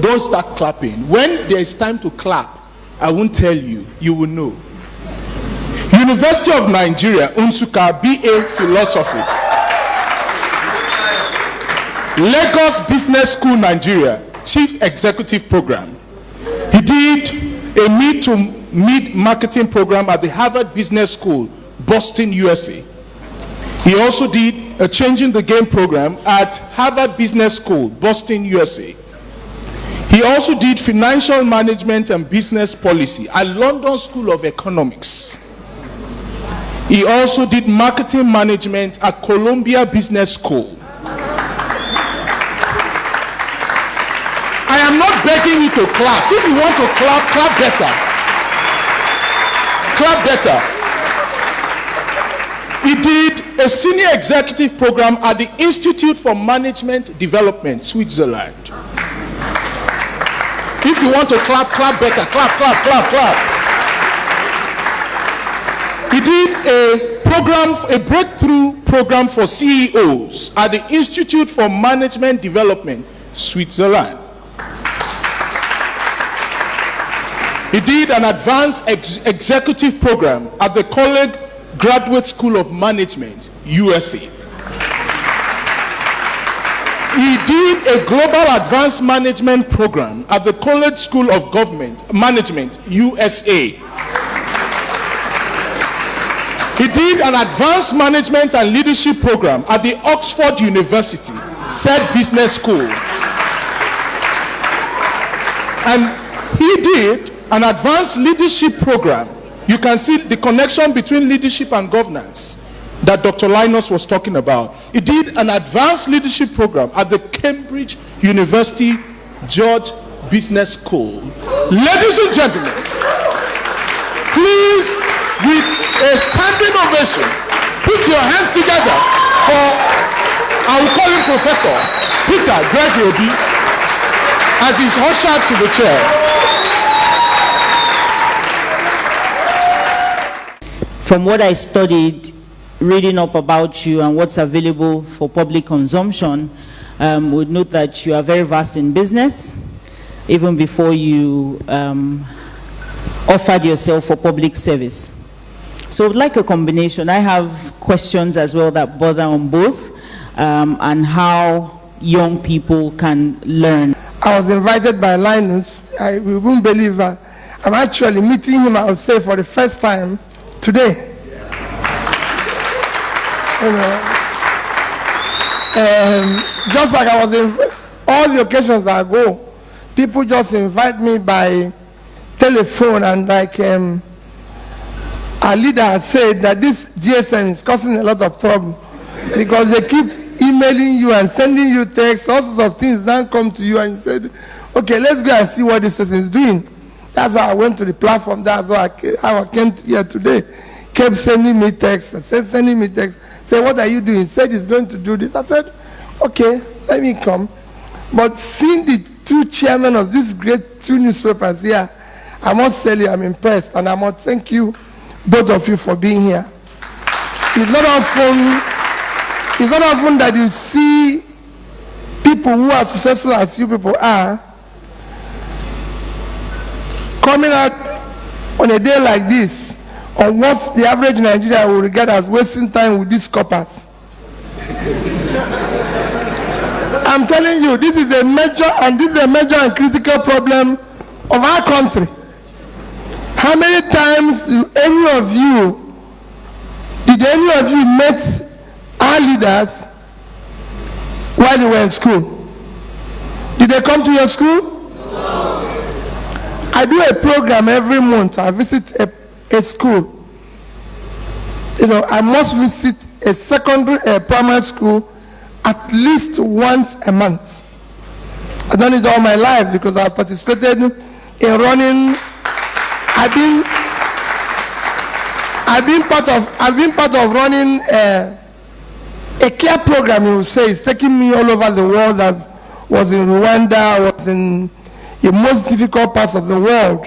Don't start clapping. When there is time to clap, I won't tell you. You will know. University of Nigeria, Nsukka, BA Philosophy. Lagos Business School, Nigeria, Chief Executive Program. He did a mid marketing program at the Harvard Business School, Boston, USA. He also did a Changing the Game program at Harvard Business School, Boston, USA. He also did financial management and business policy at London School of Economics. He also did marketing management at Columbia Business School. I am not begging you to clap. If you want to clap, clap better. Clap better. He did a senior executive program at the Institute for Management Development, Switzerland. If you want to clap, clap better. Clap, clap, clap, clap. He did a breakthrough program for CEOs at the Institute for Management Development, Switzerland. He did an advanced executive program at the College Graduate School of Management, USA. He did a global advanced management program at the College School of Government Management, USA. He did an advanced management and leadership program at the Oxford University, said business school. And he did an advanced leadership program. You can see the connection between leadership and governance that Dr. Linus was talking about. He did an advanced leadership program at the Cambridge University George Business School. Ladies and gentlemen, please, with a standing ovation, put your hands together for, I will call him Professor Peter Gregory Obi, as he's ushered to the chair. From what I studied, reading up about you and what's available for public consumption, would note that you are very vast in business, even before you offered yourself for public service. So I would like a combination. I have questions as well that border on both, and how young people can learn. I was invited by Linus. We won't believe I'm actually meeting him, I would say, for the first time today. You know, just like I was in all the occasions I go, people just invite me by telephone, and like our leader has said that this GSM is causing a lot of trouble because they keep emailing you and sending you texts, all sorts of things then come to you, and you said, okay, let's go and see what this person is doing. That's how I went to the platform. That's how I came here today. Kept sending me texts, sending me texts. Say, what are you doing? He said he's going to do this. I said, okay, let me come. But seeing the two chairmen of these great two newspapers here, I must tell you I'm impressed, and I must thank you, both of you, for being here. It's not often that you see people who are successful as you people are coming out on a day like this on what the average Nigerian will regard as wasting time with these coppers. I'm telling you, this is a major and critical problem of our country. How many times did any of you met our leaders while they were in school? Did they come to your school? No. I do a program every month. I visit a school. You know, I must visit a primary school at least once a month. I've done it all my life because I participated in running. I've been part of running a care program. You will say it's taking me all over the world. I was in Rwanda. I was in the most difficult parts of the world.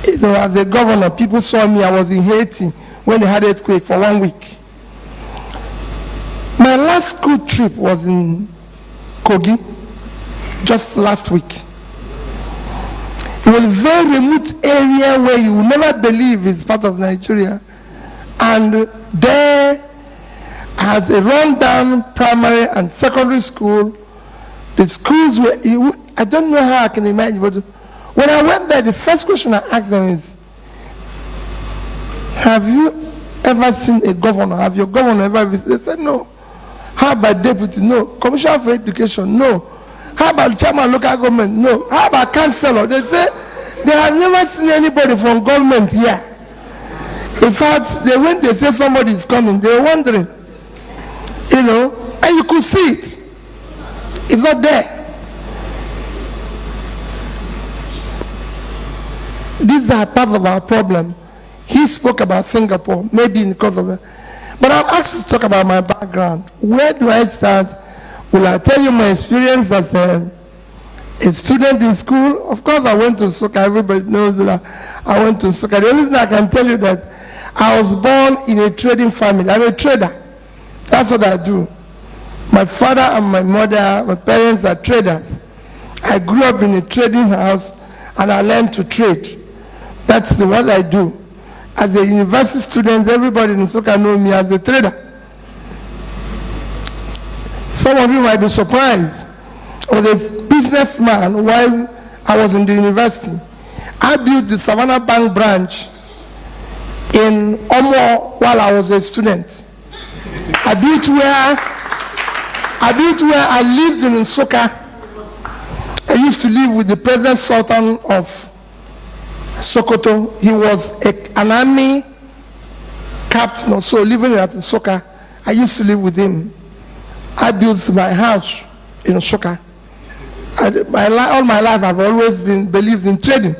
You know, as a governor, people saw me. I was in Haiti when they had an earthquake for 1 week. My last school trip was in Kogi. just last week. It was a very remote area where you will never believe it's part of Nigeria. And there, as a rundown primary and secondary school, the schools were, I don't know how I can imagine, but when I went there, the first question I asked them is, have you ever seen a governor? Have your governor ever visited? They said, no. How about deputy? No. Commissioner for education? No. How about chairman of local government? No. How about councillor? They say they have never seen anybody from government here. In fact, when they say somebody is coming, they were wondering, you know, and you could see it. It's not there. These are part of our problem. He spoke about Singapore, maybe because of it. But I'm asked to talk about my background. Where do I start? Will I tell you my experience as a student in school? Of course, I went to Nsukka. Everybody knows that I went to Nsukka. The only thing I can tell you that I was born in a trading family. I'm a trader. That's what I do. My father and my mother, my parents are traders. I grew up in a trading house and I learned to trade. That's what I do. As a university student, everybody in Nsukka knows me as a trader. Some of you might be surprised. I was a businessman while I was in the university. I built the Savannah Bank branch in Omo while I was a student. I built where I lived in Nsukka. I used to live with the present Sultan of Sokoto. He was an army captain, so living at Nsukka. I used to live with him. I built my house in Nsukka. All my life I've always believed in trading.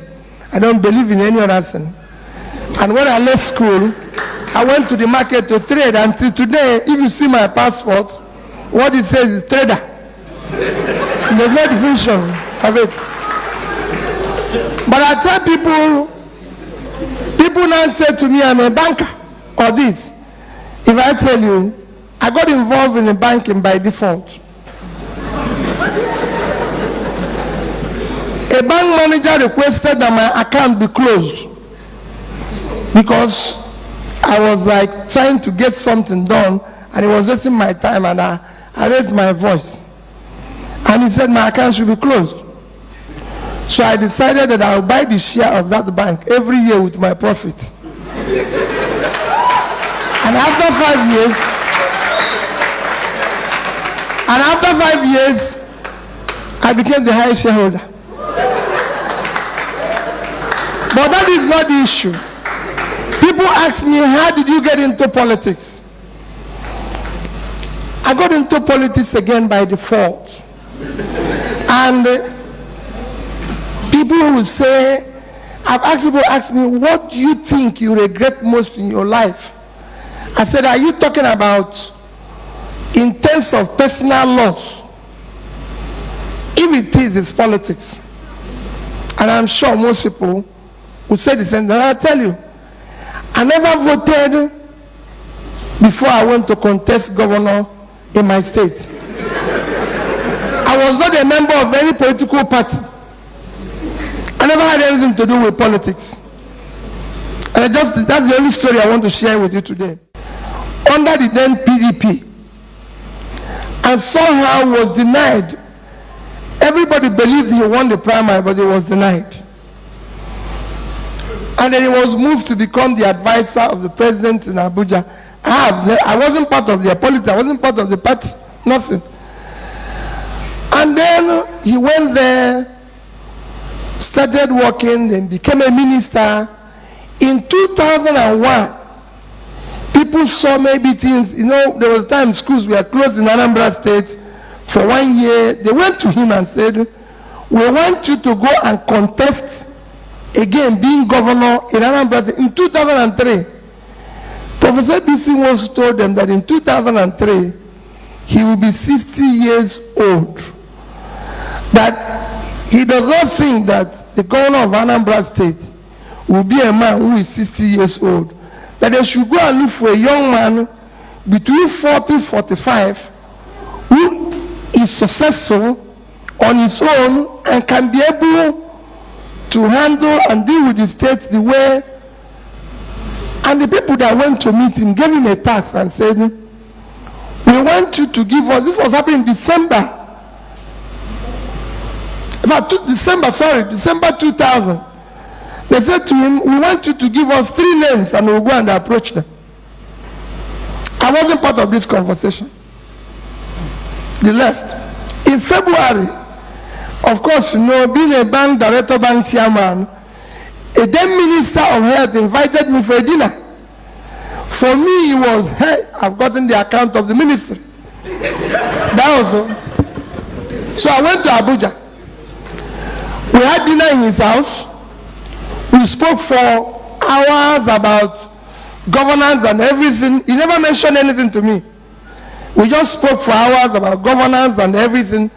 I don't believe in any other thing. And when I left school, I went to the market to trade. Until today, if you see my passport, what it says is trader. There's no definition of it. But I tell people now say to me, I'm a banker or this. If I tell you, I got involved in the banking by default. A bank manager requested that my account be closed because I was like trying to get something done and it was wasting my time, and I raised my voice. And he said my account should be closed. So I decided that I would buy the share of that bank every year with my profit. And after 5 years, I became the highest shareholder. But that is not the issue. People ask me, how did you get into politics? I got into politics again by default. And people will say, people ask me, what do you think you regret most in your life? I said, are you talking about in terms of personal loss? If it is, it's politics. And I'm sure most people will say the same. And I'll tell you, I never voted before I went to contest governor in my state. I was not a member of any political party. I never had anything to do with politics. And that's the only story I want to share with you today. Under the then PDP, and somehow was denied. Everybody believed he won the primary, but he was denied. And then he was moved to become the advisor of the president in Abuja. I wasn't part of their politics, I wasn't part of the party, nothing. And then he went there, started working, then became a minister. In 2001, people saw maybe things, there was a time schools were closed in Anambra State for 1 year. They went to him and said, we want you to go and contest again being governor in Anambra State. In 2003, Professor B.C. once told them that in 2003, he will be 60 years old. That he does not think that the governor of Anambra State will be a man who is 60 years old. That they should go and look for a young man between 40 and 45 who is successful on his own and can be able to handle and deal with the state the way. And the people that went to meet him gave him a task and said, we want you to give us, this was happening in December. December 2000. They said to him, we want you to give us 3 names and we'll go and approach them. I wasn't part of this conversation. They left. In February, of course, you know, being a bank director, bank chairman, a then Minister of Health invited me for a dinner. For me, it was, hey, I've gotten the account of the ministry. That also. So I went to Abuja. We had dinner in his house. We spoke for hours about governance and everything. He never mentioned anything to me. We just spoke for hours about governance and everything.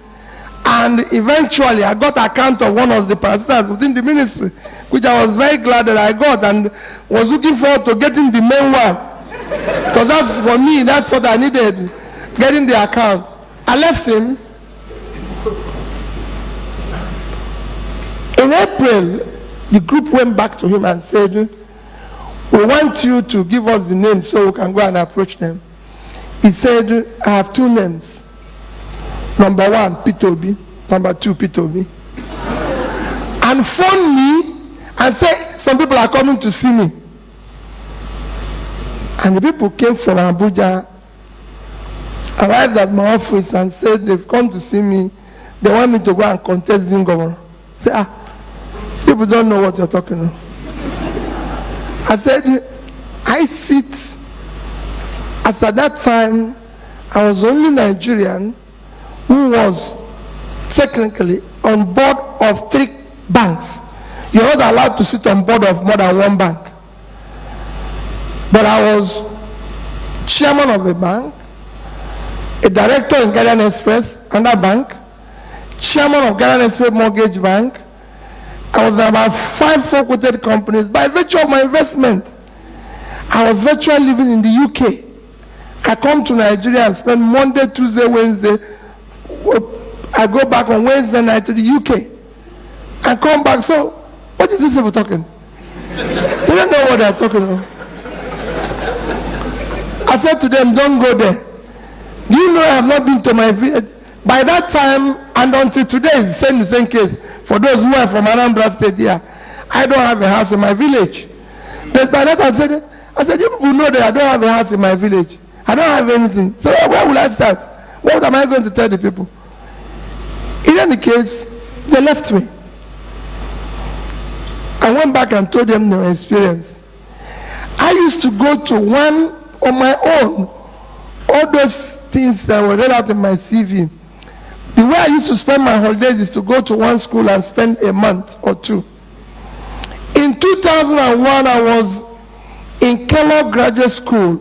And eventually, I got account of one of the parasitas within the ministry, which I was very glad that I got and was looking forward to getting the main one. Because that's, for me, that's what I needed, getting the account. I left him. In April, the group went back to him and said, we want you to give us the names so we can go and approach them. He said, I have 2 names. Number 1, Peter Obi. Number 2, Peter Obi. And phone me and say, some people are coming to see me. And the people came from Abuja, arrived at my office and said, they've come to see me. They want me to go and contest the governor. I said, people don't know what you're talking about. I said, I sit, as at that time, I was the only Nigerian who was technically on board of 3 banks. You're not allowed to sit on board of more than 1 bank. But I was chairman of a bank, a director in Guardian Express, another bank, chairman of Guardian Express Mortgage Bank. I was in about 5 quoted companies. By virtue of my investment, I was virtually living in the UK. I come to Nigeria and spend Monday, Tuesday, Wednesday. I go back on Wednesday night to the UK. I come back. So, what is this people talking? They don't know what they're talking about. I said to them, don't go there. Do you know I have not been to my village? By that time, and until today, it's the same case. For those who are from Anambra State here, I don't have a house in my village. By that I said, you people know that I don't have a house in my village. I don't have anything. So where will I start? What am I going to tell the people? In any case, they left me. I went back and told them their experience. I used to go to one on my own. All those things that were read out in my CV. The way I used to spend my holidays is to go to one school and spend a month or 2. In 2001, I was in Kellogg Graduate School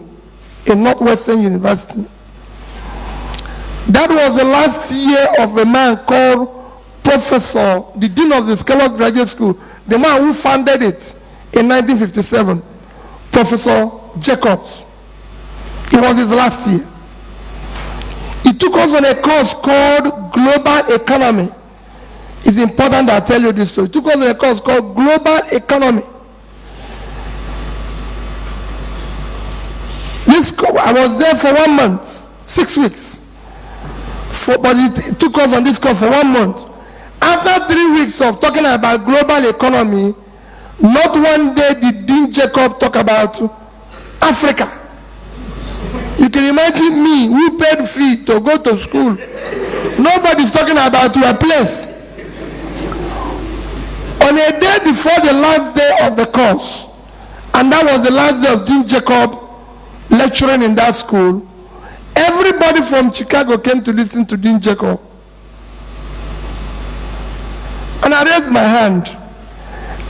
in Northwestern University. That was the last year of a man called Professor, the Dean of the Kellogg Graduate School, the man who founded it in 1957, Professor Jacobs. It was his last year. He took us on a course called Global Economy. It's important that I tell you this story. He took us on a course called Global Economy. I was there for 1 month, 6 weeks. But it took us on this course for 1 month. After 3 weeks of talking about global economy, not one day did Dean Jacob talk about Africa. You can imagine me who paid fee to go to school. Nobody's talking about your place. On a day before the last day of the course, and that was the last day of Dean Jacob lecturing in that school, everybody from Chicago came to listen to Dean Jacob. And I raised my hand.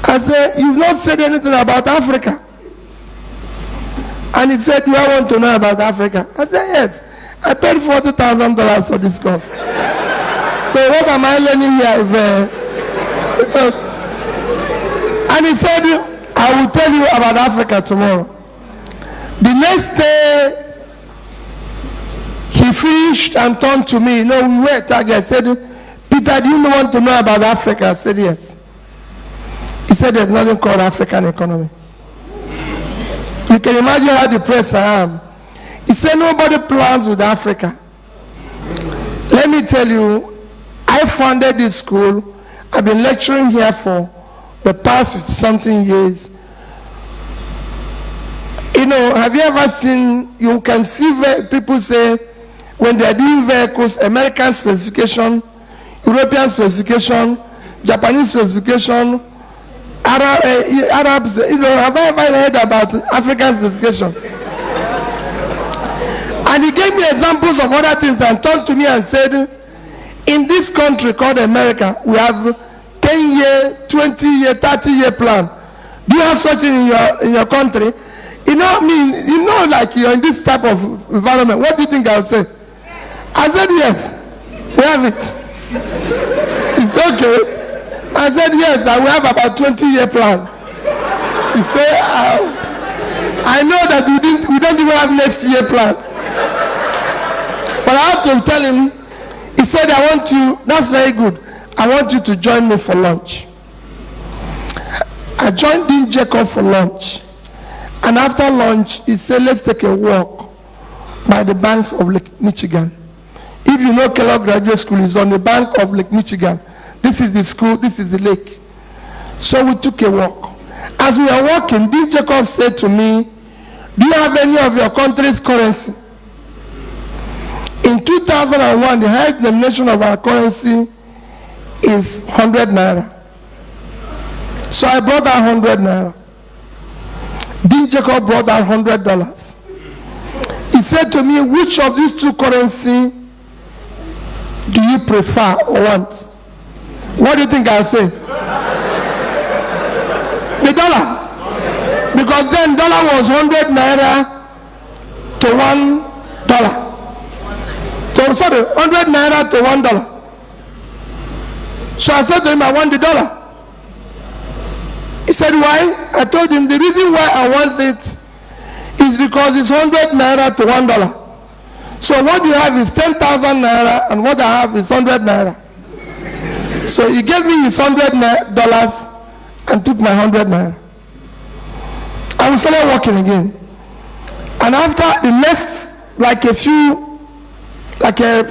I said, you've not said anything about Africa. And he said, do I want to know about Africa? I said, yes. I paid $40,000 for this course. So what am I learning here? And he said, I will tell you about Africa tomorrow. The next day, he finished and turned to me. We were talking. I said, Peter Peter, do you want to know about Africa? I said, yes. He said, there's nothing called African economy. You can imagine how depressed I am. He said, nobody plans with Africa. Let me tell you, I founded this school. I've been lecturing here for the past 50-something years. You know, have you ever seen, you can see people say, when they're doing vehicles, American specification, European specification, Japanese specification, Arabs, you know, have I ever heard about African specification? And he gave me examples of other things and turned to me and said, in this country called America, we have 10-year, 20-year, 30-year plan. Do you have such in your country? You know, like you're in this type of environment. What do you think I'll say? I said, yes, we have it. It's okay. I said, yes, that we have about 20-year plan. He said, I know that we don't even have next year plan. But I have to tell him, he said, I want you, that's very good. I want you to join me for lunch. I joined Dean Jacob for lunch. And after lunch, he said, let's take a walk by the banks of Lake Michigan. If you know Kellogg Graduate School is on the bank of Lake Michigan. This is the school, this is the lake. So we took a walk. As we were walking, Dean Jacob said to me, do you have any of your country's currency? In 2001, the highest denomination of our currency is 100 naira. So I brought out 100 naira. Dean Jacob brought out $100. He said to me, which of these two currencies do you prefer or want? What do you think I'll say? The dollar. Because then dollar was 100 naira to $1. So sorry, 100 naira to $1. So I said to him, I want the dollar. He said, why? I told him the reason why I want it is because it's 100 naira to $1. So what you have is 10,000 naira and what I have is 100 naira. So he gave me his $100 and took my 100 naira. I was started walking again. And after the next,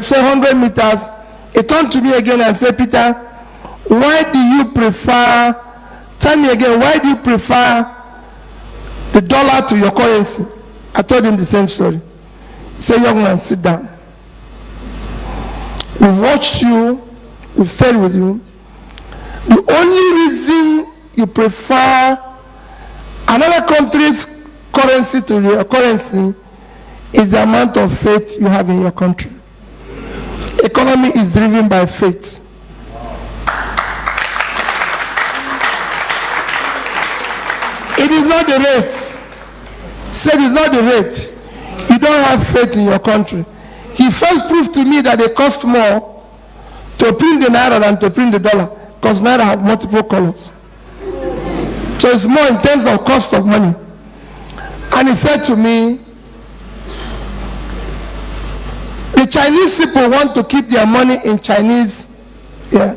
say 100 meters, he turned to me again and said, Peter, why do you prefer, tell me again, why do you prefer the dollar to your currency? I told him the same story. He said, young man, sit down. We've watched you, we've stayed with you. The only reason you prefer another country's currency to your currency is the amount of faith you have in your country. Economy is driven by faith. It is not the rate. He said it's not the rate. You don't have faith in your country. He first proved to me that it costs more to print the naira than to print the dollar, because naira have multiple colors. So it's more in terms of cost of money. And he said to me, the Chinese people want to keep their money in Chinese. Yeah.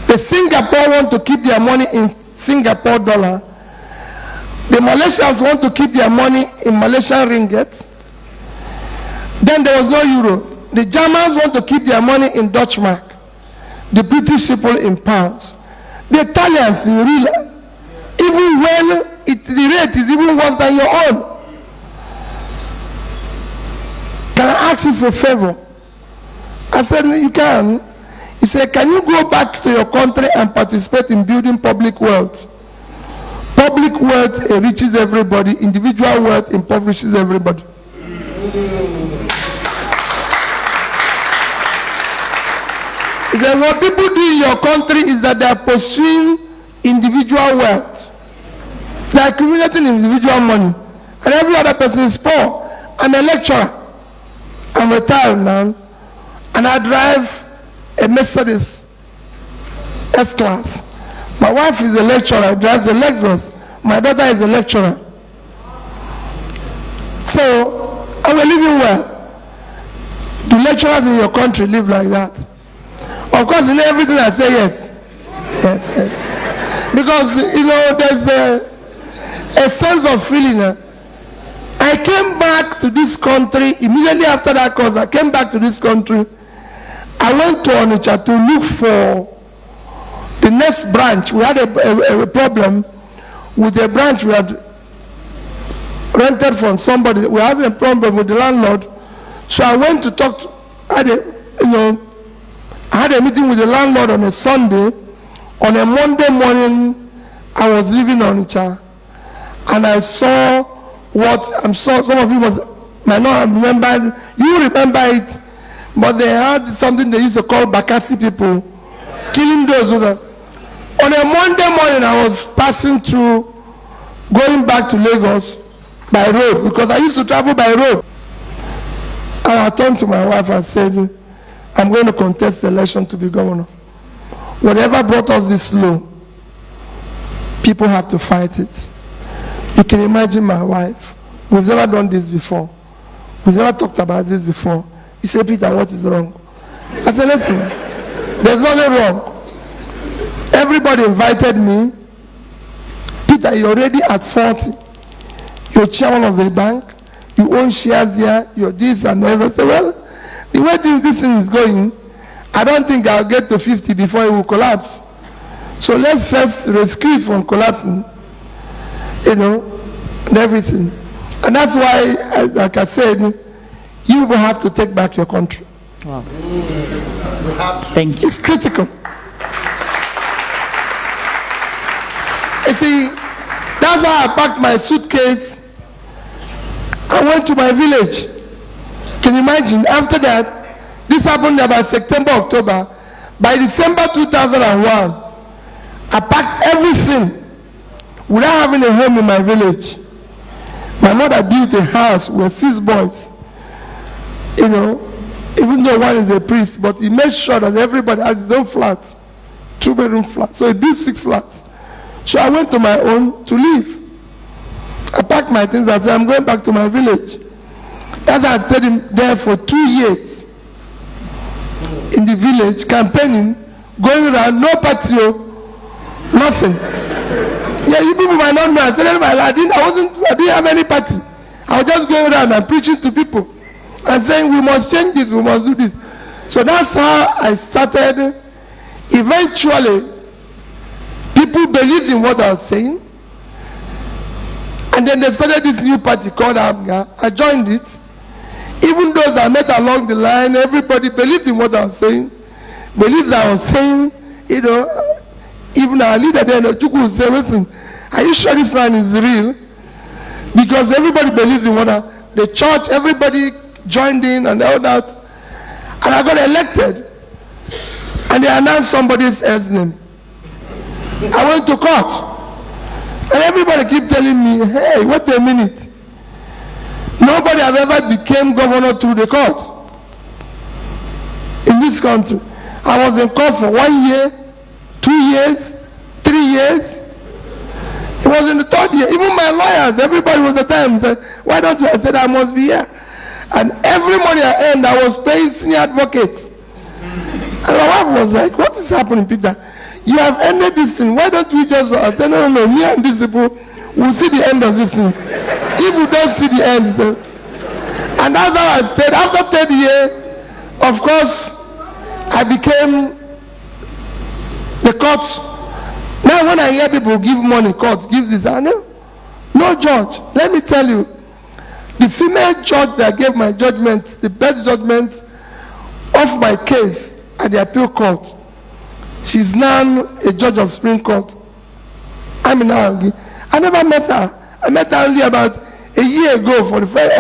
The Singapore want to keep their money in Singapore dollar. The Malaysians want to keep their money in Malaysian ringgit. Then there was no euro. The Germans want to keep their money in Dutch mark. The British people in pounds. The Italians in real. Even when the rate is even worse than your own. Can I ask you for a favor? I said, you can. He said, can you go back to your country and participate in building public wealth? Public wealth enriches everybody. Individual wealth impoverishes everybody. He said, what people do in your country is that they are pursuing individual wealth. They are accumulating individual money. And every other person is poor. I'm a lecturer. I'm retired now. And I drive a Mercedes S-Class. My wife is a lecturer, drives a Lexus. My daughter is a lecturer. So, and we're living well. Do lecturers in your country live like that? Of course, in everything I say yes. Yes, yes, yes. Because, there's a sense of feeling. I came back to this country, immediately after that course, I came back to this country. I went to Onitsha to look for the next branch. We had a problem with the branch we had rented from somebody. We had a problem with the landlord. So I went to talk to, I had a meeting with the landlord on a Sunday. On a Monday morning, I was leaving Onitsha, and I saw what I'm sure some of you might not have remembered. You remember it, but they had something they used to call Bakassi people, killing those who. On a Monday morning, I was passing through, going back to Lagos by road, because I used to travel by road. And I turned to my wife and said, I'm going to contest the election to be governor. Whatever brought us this low, people have to fight it. You can imagine my wife. We've never done this before. We've never talked about this before. He said, Peter, what is wrong? I said, listen, there's nothing wrong. Everybody invited me. Peter, you're already at 40. You're chairman of the bank. You own shares there. You're this and that. I said, well, the way this thing is going, I don't think I'll get to 50 before it will collapse. So let's first rescue it from collapsing, and everything. And that's why, like I said, you will have to take back your country. Wow. Thank you. It's critical. You see, that's how I packed my suitcase. I went to my village. Can you imagine? After that, this happened about September, October. By December 2001, I packed everything without having a home in my village. My mother built a house with 6 boys. Even though one is a priest, but he made sure that everybody has his own flat, 2-bedroom flat. So he built 6 flats. So I went to my own to live. I packed my things and said, I'm going back to my village. That's why I stayed there for 2 years in the village, campaigning, going around, no patio, nothing. Yeah, you people might not know. I said, I didn't have any party. I was just going around and preaching to people and saying, we must change this, we must do this. So that's how I started. Eventually, people believed in what I was saying. And then they started this new party called APGA. I joined it. Even those that met along the line, everybody believed in what I was saying. Believed I was saying, even our leader there, Chukwu, would say, listen, are you sure this man is real? Because everybody believes in what the church, everybody joined in and all that. And I got elected. And they announced somebody else's name. I went to court. And everybody keep telling me, hey, wait a minute. Nobody have ever became governor through the court in this country. I was in court for 1 year, 2 years, 3 years. It was in the 3rd year. Even my lawyers, everybody was at the time said, why don't you? I said, I must be here. And every money I earned, I was paying senior advocates. And my wife was like, what is happening, Peter? You have ended this thing. Why don't we just... I said, no, me and these people will see the end of this thing. If we don't see the end, then... And that's how I stayed. After 3rd year, of course, I became the court. Now when I hear people give money, court, give this, I know. No judge. Let me tell you, the female judge that gave my judgment, the best judgment of my case at the appeal court, she's now a judge of Supreme Court. I never met her. I met her only about a year ago for the first,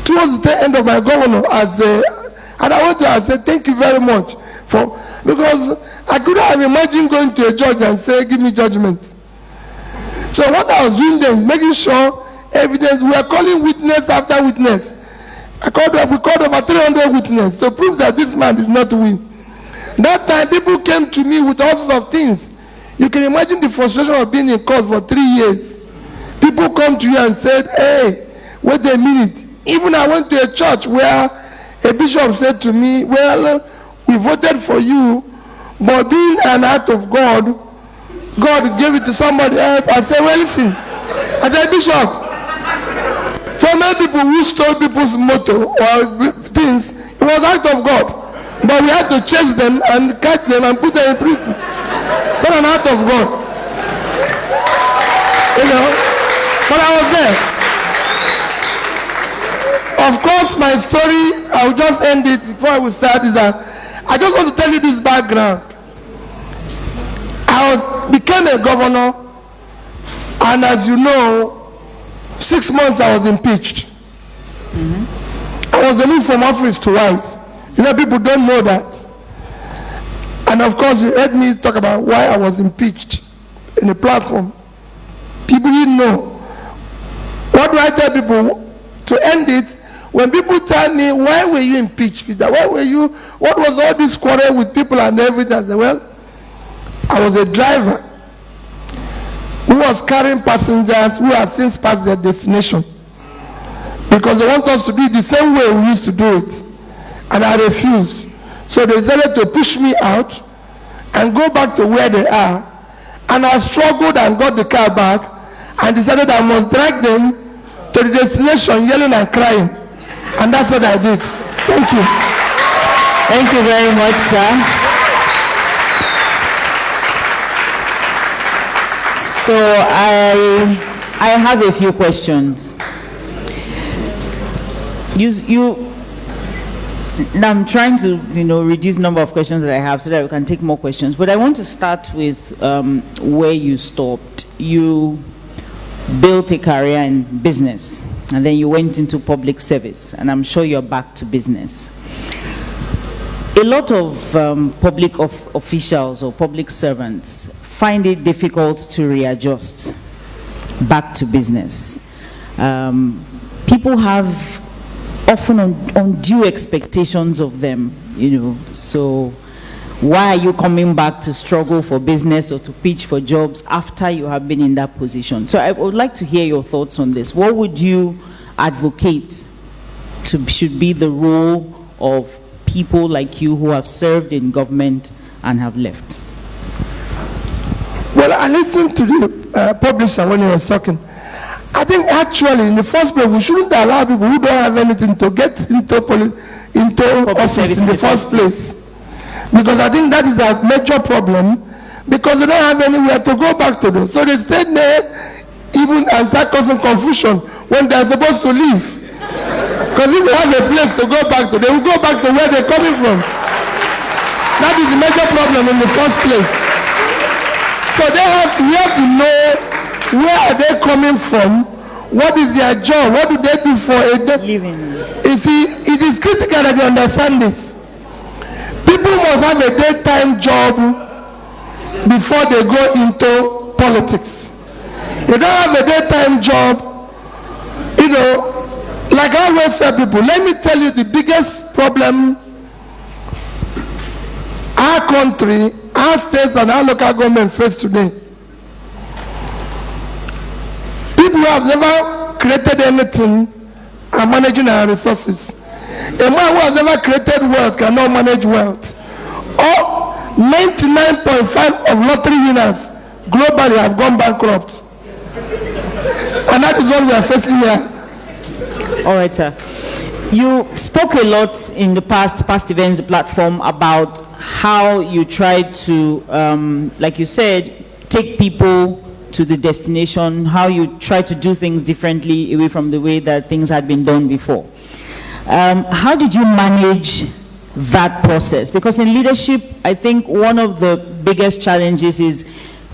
towards the end of my governor, and I went to her and said, thank you very much because I couldn't have imagined going to a judge and say, give me judgment. So what I was doing then is making sure evidence, we are calling witness after witness. We called over 300 witnesses to prove that this man did not win. That time, people came to me with all sorts of things. You can imagine the frustration of being in court for 3 years. People come to you and said, hey, wait a minute. Even I went to a church where a bishop said to me, well, we voted for you, but being an act of God, God gave it to somebody else. I said, well, listen. I said, Bishop, so many people who stole people's motto or things, it was act of God. But we had to chase them and catch them and put them in prison. Not an act of God. You know? But I was there. Of course, my story, I'll just end it before I will start, is that I just want to tell you this background. I became a governor, and as you know, 6 months I was impeached. I was removed from office twice. You know, people don't know that. And of course, you heard me talk about why I was impeached in the platform. People didn't know. What do I tell people? To end it, when people tell me, why were you impeached, Peter? Why were you? What was all this quarrel with people and everything? I said, well, I was a driver who was carrying passengers who have since passed their destination, because they want us to do it the same way we used to do it, and I refused. So they decided to push me out and go back to where they are, and I struggled and got the car back and decided I must drag them to the destination yelling and crying, and that's what I did. Thank you. Thank you very much, sir. So I have a few questions. Now I'm trying to, reduce the number of questions that I have so that we can take more questions. But I want to start with where you stopped. You built a career in business, and then you went into public service, and I'm sure you're back to business. A lot of public officials or public servants find it difficult to readjust back to business. People have often undue expectations of them, so why are you coming back to struggle for business or to pitch for jobs after you have been in that position? So I would like to hear your thoughts on this. What would you advocate should be the role of people like you who have served in government and have left? Well, I listened to the publisher when he was talking. I think actually, in the first place, we shouldn't allow people who don't have anything to get into office in the first place. Because I think that is a major problem, because they don't have anywhere to go back to. So they stay there even and start causing confusion when they're supposed to leave. Because if they have a place to go back to, they will go back to where they're coming from. That is the major problem in the first place. So we have to know where are they coming from, what is their job, what do they do for a living. You see, it is critical that you understand this. People must have a daytime job before they go into politics. If you don't have a daytime job, like I always tell people, let me tell you the biggest problem our country, our states and our local government face today. People who have never created anything are managing our resources. A man who has never created wealth cannot manage wealth. 99.5% of lottery winners globally have gone bankrupt. And that is what we are facing here. All right, sir. You spoke a lot in the past events platform about how you tried to, like you said, take people to the destination, how you try to do things differently away from the way that things had been done before. How did you manage that process? Because in leadership, I think one of the biggest challenges is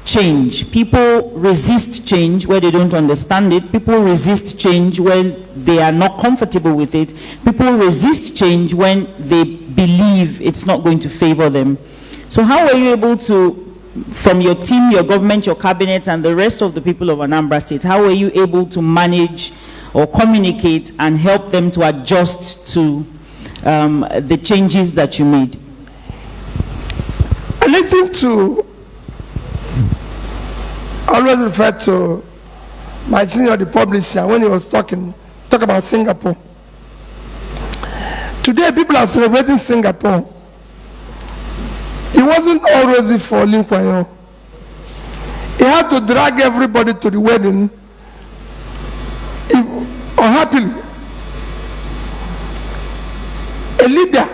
change. People resist change where they don't understand it. People resist change when they are not comfortable with it. People resist change when they believe it's not going to favor them. So how were you able to, from your team, your government, your cabinet, and the rest of the people of Anambra State, how were you able to manage or communicate and help them to adjust to the changes that you made? I listened to, I always refer to my senior, the publisher, when he was talk about Singapore. Today, people are celebrating Singapore. wasn't all rosy for Lee Kuan Yew. He had to drag everybody to the wedding, unhappily. A leader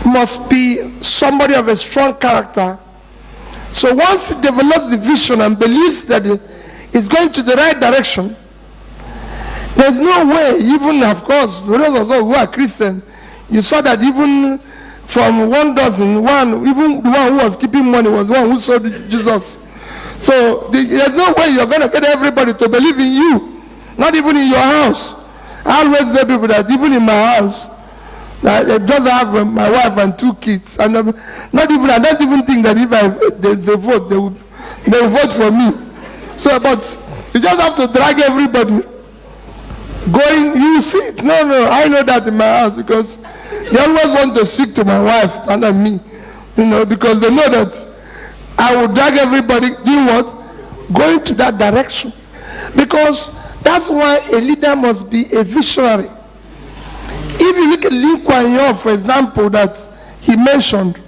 must be somebody of a strong character. So once he develops the vision and believes that it's going to the right direction, there's no way, even of course, those of us who are Christian, you saw that even from 1 dozen, even the one who was keeping money was the one who sold Jesus. So there's no way you're going to get everybody to believe in you, not even in your house. I always tell people that even in my house, I just have my wife and 2 kids, and I don't even think that if they vote, they will vote for me. So, but you just have to drag everybody going. You see it. No, I know that in my house because they always want to speak to my wife and me, because they know that I will drag everybody doing what? Going to that direction. Because that's why a leader must be a visionary. If you look at Lee Kuan Yew, for example, that he mentioned,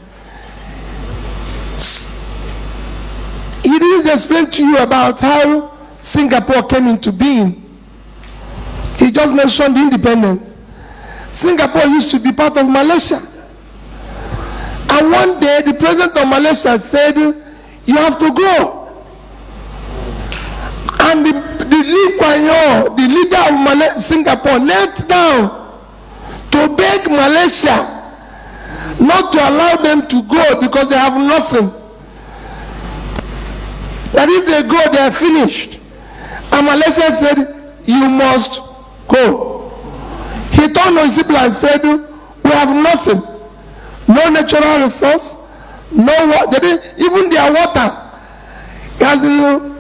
he didn't explain to you about how Singapore came into being. He just mentioned independence. Singapore used to be part of Malaysia. And one day, the president of Malaysia said, you have to go. And the Lee Kuan Yew, the leader of Singapore, knelt down to beg Malaysia not to allow them to go because they have nothing. That if they go, they are finished. And Malaysia said, you must go. He turned to his people and said, we have nothing. No natural resource, no water. Even their water has been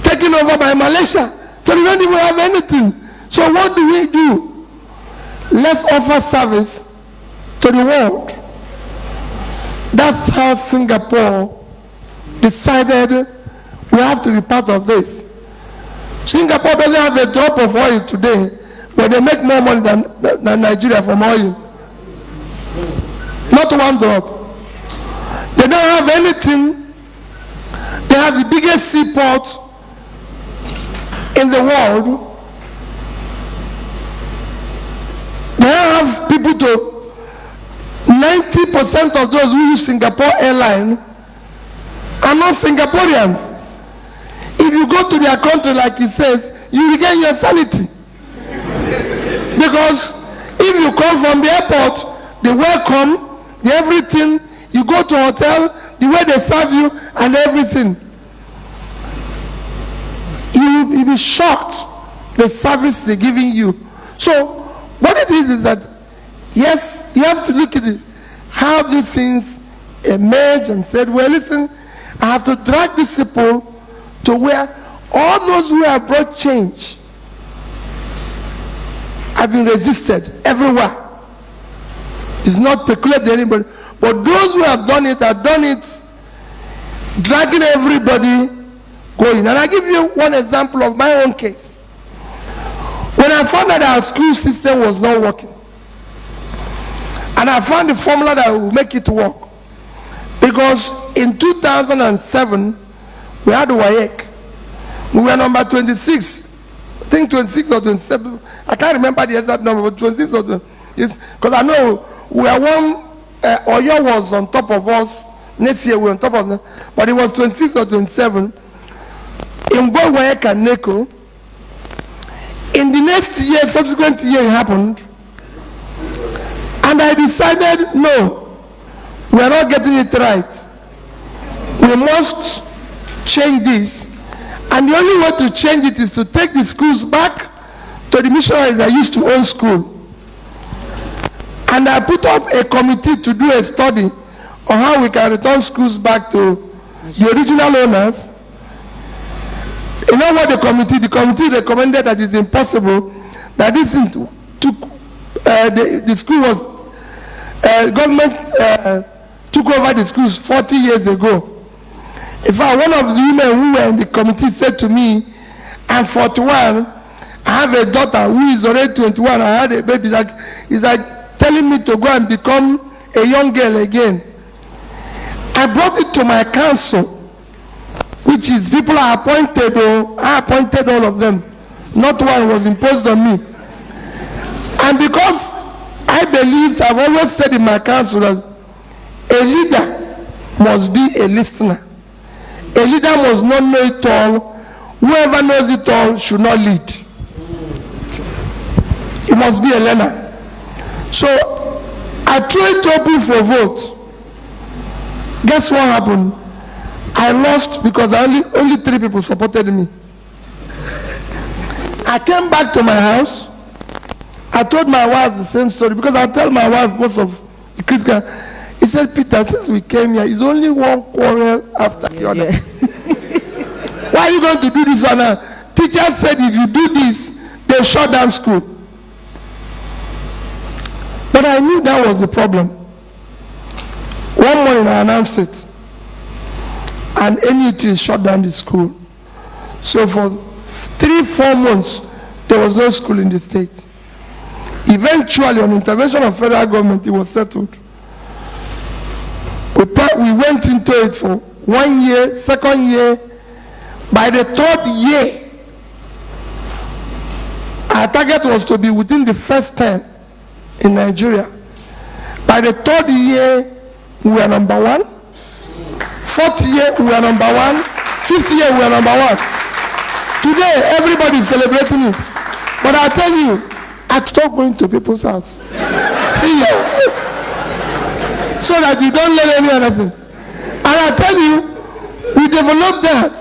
taken over by Malaysia. So we don't even have anything. So what do we do? Let's offer service to the world. That's how Singapore decided we have to be part of this. Singapore doesn't have a drop of oil today, but they make more money than Nigeria from oil. Not one drop. They don't have anything. They have the biggest seaport in the world. They have people to 90% of those who use Singapore Airline are not Singaporeans. If you go to their country, like he says, you regain your sanity. Because if you come from the airport, they welcome, the everything, you go to a hotel, the way they serve you and everything. You'll be shocked the service they're giving you. So what it is that, yes, you have to look at it, how these things emerge and said, well, listen, I have to drag these people to where all those who have brought change have been resisted everywhere. It's not peculiar to anybody, but those who have done it dragging everybody going. And I give you one example of my own case. When I found that our school system was not working, and I found the formula that will make it work, because in 2007 we had WAEC. We were number 26, I think 26 or 27. I can't remember the exact number, but 26 or 27. Because I know we are one. Oyo was on top of us. Next year we were on top of them, but it was 26 or 27 in both WAEC and NECO. In the next year, subsequent year, it happened, and I decided, no, we are not getting it right. We must change this, and the only way to change it is to take the schools back to the missionaries that used to own school. And I put up a committee to do a study on how we can return schools back to the original owners. You know what the committee recommended that it's impossible, that this thing took, the school was, government took over the schools 40 years ago. In fact, one of the women who were in the committee said to me, I'm 41, I have a daughter who is already 21, I had a baby. It's like telling me to go and become a young girl again. I brought it to my council, which is people are appointed, or I appointed all of them. Not one was imposed on me. And because I believed, I've always said in my council that a leader must be a listener. A leader must not know it all. Whoever knows it all should not lead. He must be a learner. So I threw it open for vote. Guess what happened? I lost because only 3 people supported me. I came back to my house. I told my wife the same story because I tell my wife most of the critical. He said, Peter, since we came here, it's only one quarrel after the other. Yeah. Why are you going to do this one now? Teacher said if you do this, they shut down school. But I knew that was the problem. One morning I announced it. And NUT shut down the school. So for 3-4 months, there was no school in the state. Eventually, on intervention of federal government, it was settled. We went into it for 1 year, 2nd year. By the 3rd year, our target was to be within the first 10 in Nigeria. By the 3rd year, we were number 1. 4th year, we were number 1. 5th year, we were number 1. Today, everybody is celebrating it. But I tell you, I stopped going to people's house. Stay here. So that you don't learn any other thing. And I tell you, we developed that.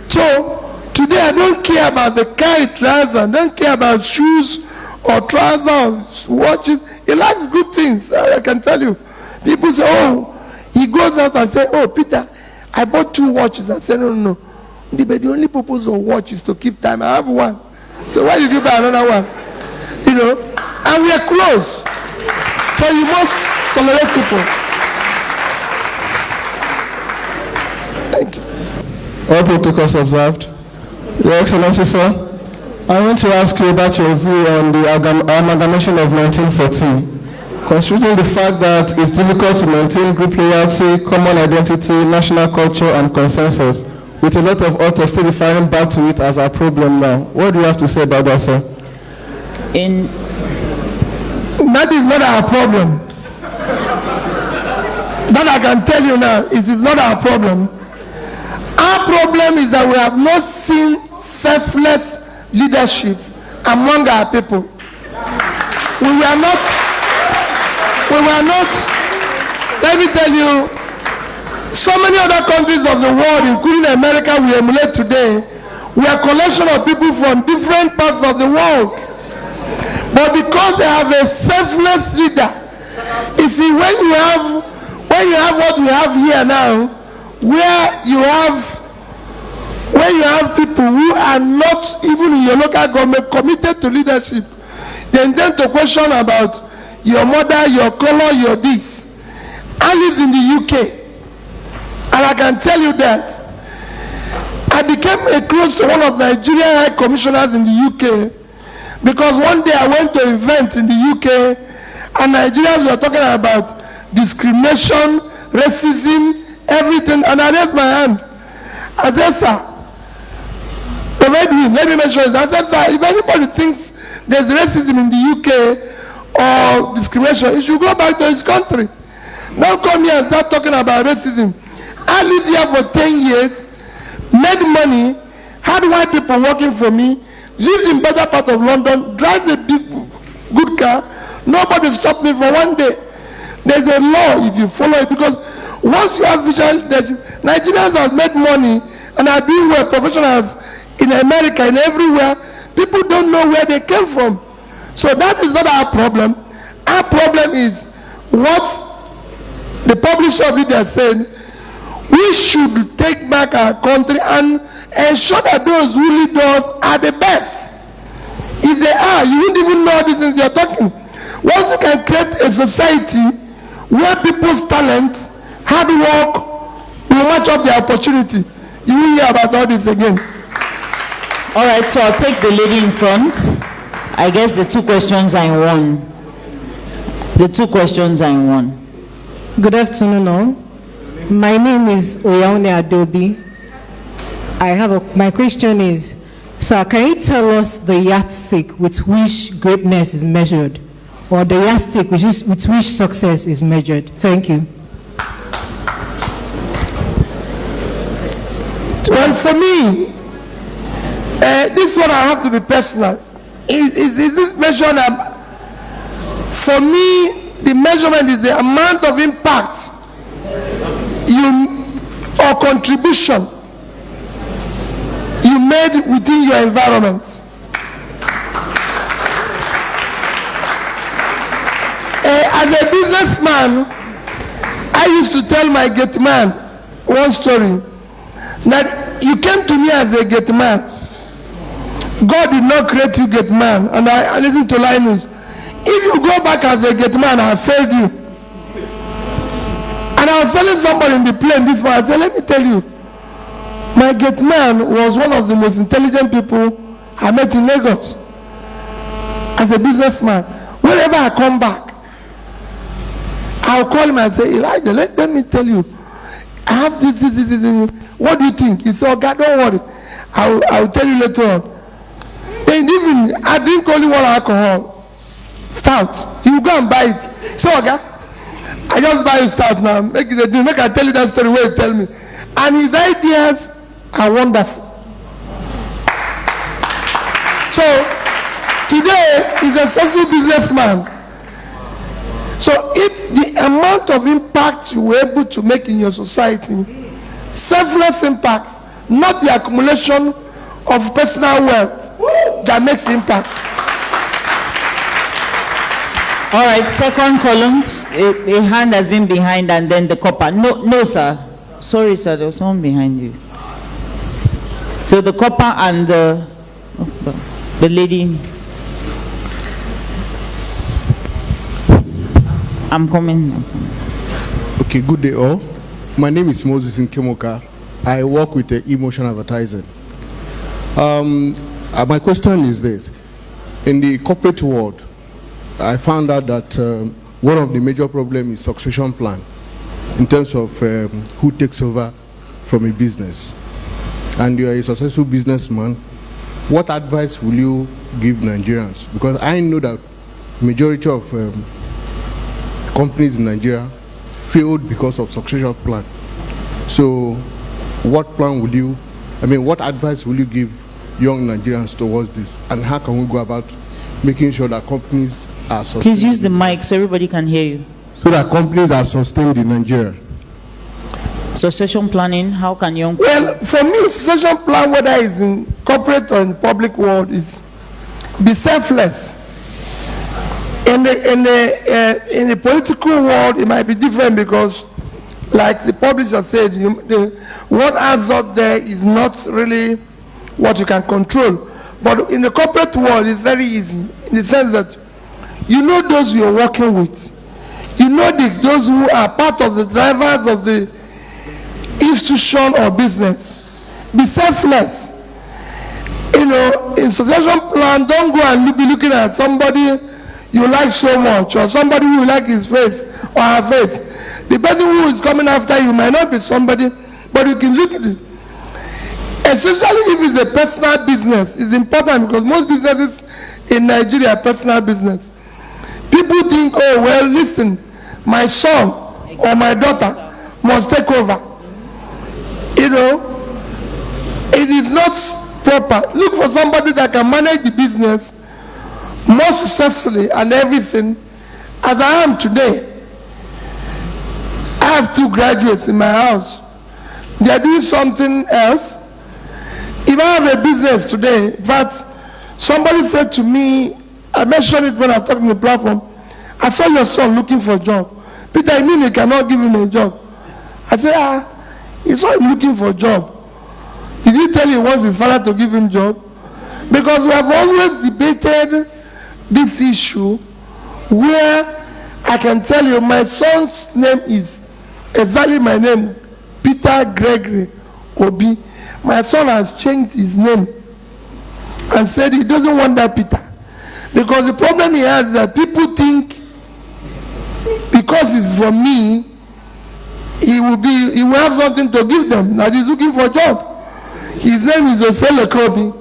So today I don't care about the car it drives, I don't care about shoes or trousers or watches. He likes good things, I can tell you. People say, oh, he goes out and say, oh, Peter, I bought 2 watches. I say, no. But the only purpose of watch is to keep time. I have one. So why did you buy another one? You know, and we are close. So you must tolerate people. Thank you. All protocols observed. Your Excellency, sir, I want to ask you about your view on the amalgamation of 1914. Considering the fact that it's difficult to maintain group loyalty, common identity, national culture, and consensus, with a lot of authors still referring back to it as a problem now. What do you have to say about that, sir? That is not our problem. That I can tell you now, it is not our problem. Our problem is that we have not seen selfless leadership among our people. We were not, let me tell you, so many other countries of the world, including America, we emulate today, we are a collection of people from different parts of the world. But because they have a selfless leader, you see, when you have what we have here now, where you have people who are not even in your local government committed to leadership, they intend to question about your mother, your color, your this. I lived in the UK, and I can tell you that I became close to one of the Nigerian high commissioners in the UK because one day I went to an event in the UK and Nigerians were talking about discrimination, racism, everything, and I raised my hand. I said, sir, let me mention it. I said, sir, if anybody thinks there's racism in the UK or discrimination, he should go back to his country. Don't come here and start talking about racism. I lived here for 10 years, made money, had white people working for me, lived in better part of London, drives a big, good car. Nobody stopped me for one day. There's a law if you follow it, because once you have vision, Nigerians have made money and are doing well, professionals in America and everywhere. People don't know where they came from. So that is not our problem. Our problem is what the publisher leader said. We should take back our country and ensure that those who lead us are the best. If they are, you wouldn't even know these things you're talking. Once you can create a society where people's talent, hard work will match up the opportunity, you will hear about all this again. All right, so I'll take the lady in front. I guess the 2 questions are in one. The 2 questions are in one. Good afternoon, all. My name is Oyaone Adobe. My question is, sir, can you tell us the yardstick with which greatness is measured, or the yardstick with which success is measured? Thank you. Well, for me, this one I have to be personal. Is this measured? For me, the measurement is the amount of impact or contribution you made within your environment. As a businessman, I used to tell my gate man one story, that you came to me as a gate man. God did not create you gate man. And I listened to Linus. If you go back as a gate man, I failed you. And I was telling somebody in the plane this morning, I said, let me tell you, my gate man was one of the most intelligent people I met in Lagos as a businessman. Whenever I come back, I'll call him and say, Elijah, let me tell you, I have this. What do you think? He said, oh God, don't worry. I'll tell you later on. Then even, I drink only one alcohol. Stout. He will go and buy it. So, okay, I just buy you stout now. Make I tell you that story where you tell me. And his ideas are wonderful. So, today, he's a successful businessman. So, if the amount of impact you were able to make in your society, selfless impact, not the accumulation of personal wealth, that makes impact. All right, second column, a hand has been behind and then the copper. No, sir. Sorry, sir, there was someone behind you. So the copper and the lady. I'm coming. Okay, good day all. My name is Moses Nkemoka. I work with Emotion Advertising. My question is this. In the corporate world, I found out that one of the major problems is succession plan in terms of who takes over from a business. And you are a successful businessman. What advice will you give Nigerians? Because I know that majority of companies in Nigeria failed because of succession plan. So what advice will you give young Nigerians towards this? And how can we go about making sure that companies are sustained? Please use the mic so everybody can hear you. So that companies are sustained in Nigeria. Succession planning, how can young people? Well, for me, succession plan, whether it's in corporate or in public world, is be selfless. In the political world, it might be different because, like the publisher said, what adds up there is not really what you can control. But in the corporate world, it's very easy in the sense that you know those you're working with. You know those who are part of the drivers of the institution or business. Be selfless. In succession plan, don't go and be looking at somebody you like so much or somebody who you like his face or her face. The person who is coming after you might not be somebody, but you can look at it. Especially if it's a personal business, it's important because most businesses in Nigeria are personal business. People think, oh, well, listen, my son or my daughter must take over. It is not proper. Look for somebody that can manage the business more successfully and everything. As I am today, I have 2 graduates in my house. They are doing something else. If I have a business today, but somebody said to me, I mentioned it when I talked on the platform, I saw your son looking for a job. Peter, I mean you cannot give him a job. I said, he saw him looking for a job. Did he tell he wants his father to give him a job? Because we have always debated this issue where I can tell you my son's name is exactly my name, Peter Gregory Obi. My son has changed his name and said he doesn't want that Peter. Because the problem he has is that people think because it's from me, he will have something to give them. That he's looking for a job. His name is Osele Kobi,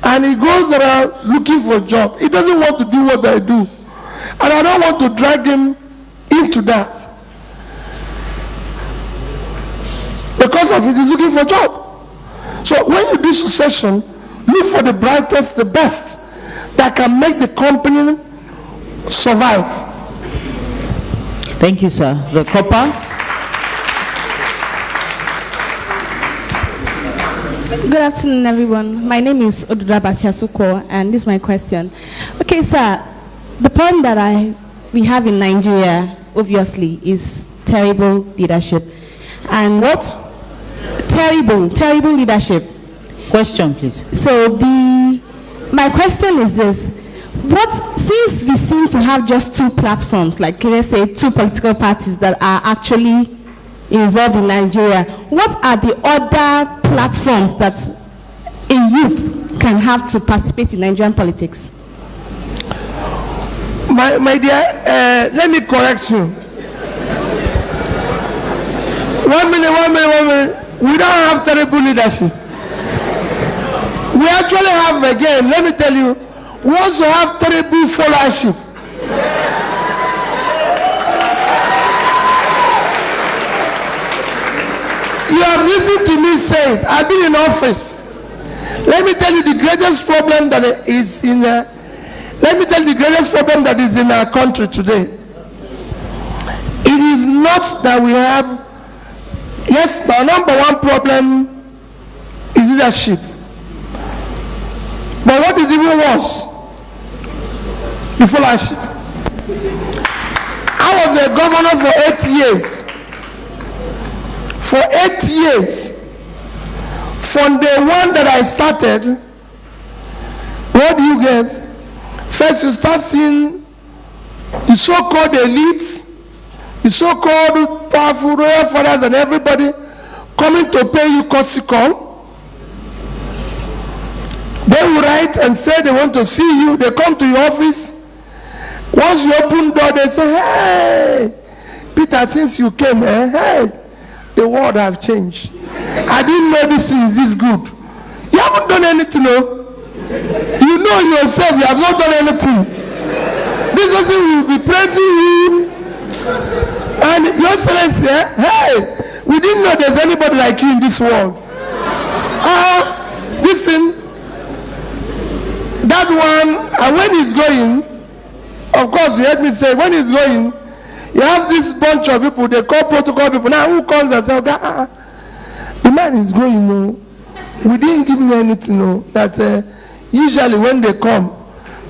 and he goes around looking for a job. He doesn't want to do what I do, and I don't want to drag him into that. Because of it, he's looking for a job. So when you do succession, look for the brightest, the best, that can make the company survive. Thank you, sir. The copper. Good afternoon, everyone. My name is Oduda Basiasuko, and this is my question. Okay, sir, the problem that we have in Nigeria, obviously, is terrible leadership. And what? Terrible leadership. Question, please. So my question is this: since we seem to have just two platforms, like let's say two political parties that are actually involved in Nigeria, what are the other platforms that a youth can have to participate in Nigerian politics? My dear, let me correct you. One minute. We don't have terrible leadership. We actually have, again, let me tell you, we also have terrible followership. You have listened to me say it. I've been in office. Let me tell you the greatest problem that is in our country today. It is not that we have. Yes, the number one problem is leadership. But what is even worse? The followership. I was a governor for 8 years. For 8 years. From the one that I started, what do you get? First you start seeing the so-called elites, the so-called powerful royal fathers and everybody coming to pay you courtesy call. They will write and say they want to see you. They come to your office. Once you open the door, they say, hey, Peter, since you came, hey, the world have changed. I didn't know this is this good. You haven't done anything, no? You know yourself, you have not done anything. This person will be praising you. And your Excellency, hey, we didn't know there's anybody like you in this world. This thing, that one, and when he's going, of course, you heard me say, when he's going, you have this bunch of people, they call protocol people. Now, who calls themselves? The man is going, no. We didn't give him anything, no. That usually when they come,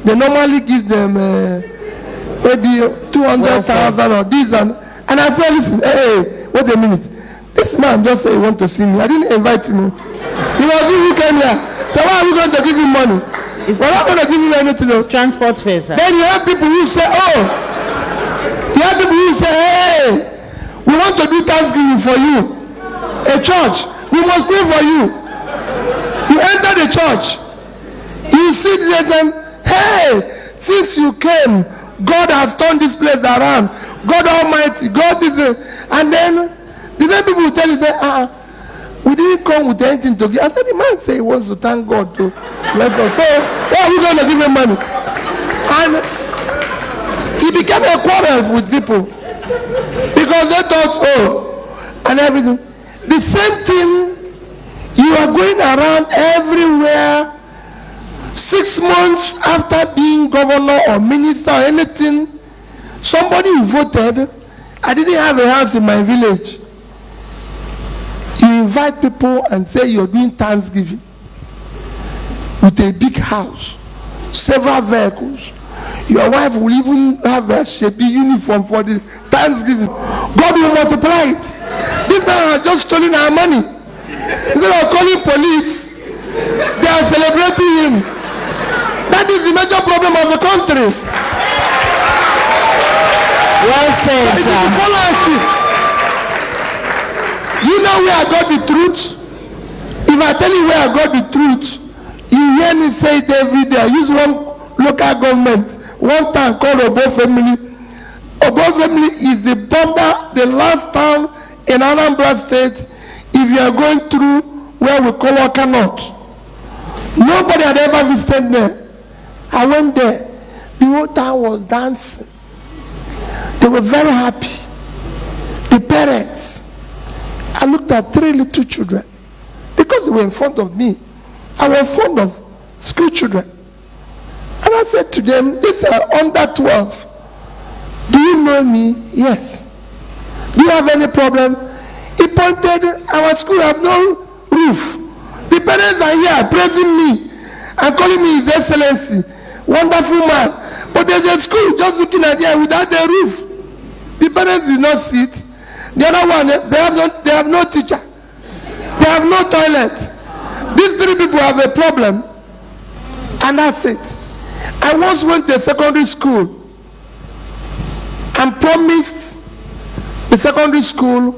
they normally give them maybe 200,000 or this and I said, listen, hey, wait a minute. This man just said he want to see me. I didn't invite him. He was who came here. So why are we going to give him money? We're not going to give him anything else. Transport fare, sir. Then you have people who say, you have people who say, hey, we want to do Thanksgiving for you. A church, we must pray for you. You enter the church, you see this and hey, since you came, God has turned this place around. God Almighty, God is and then the same people will tell you, say, we didn't come with anything to give. I said, the man say he wants to thank God to bless us. So why are we going to give him money? And he became a quarrel with people because they thought, and everything. The same thing, you are going around everywhere 6 months after being governor or minister or anything. Somebody who voted, I didn't have a house in my village. You invite people and say you're doing Thanksgiving with a big house, several vehicles. Your wife will even have a shabby uniform for the Thanksgiving. God will multiply it. These are just stealing our money. Instead of calling police, they are celebrating him. That is the major problem of the country. Well said, It is sir. the followership. You know where I got the truth? If I tell you where I got the truth, you hear me say it every day. I use one local government, one town called Obo Family. Obo Family is the border, the last town in Anambra State, if you are going through where we call Oka North, nobody had ever visited there. I went there. The whole town was dancing. They were very happy. The parents. I looked at 3 little children. Because they were in front of me, I was fond of school children. And I said to them, these are under 12. Do you know me? Yes. Do you have any problem? He pointed, our school have no roof. The parents are here praising me and calling me His Excellency. Wonderful man. But there's a school just looking at here without the roof. The parents did not see it. The other one, they have no teacher. They have no toilet. These 3 people have a problem. And that's it. I once went to a secondary school and promised the secondary school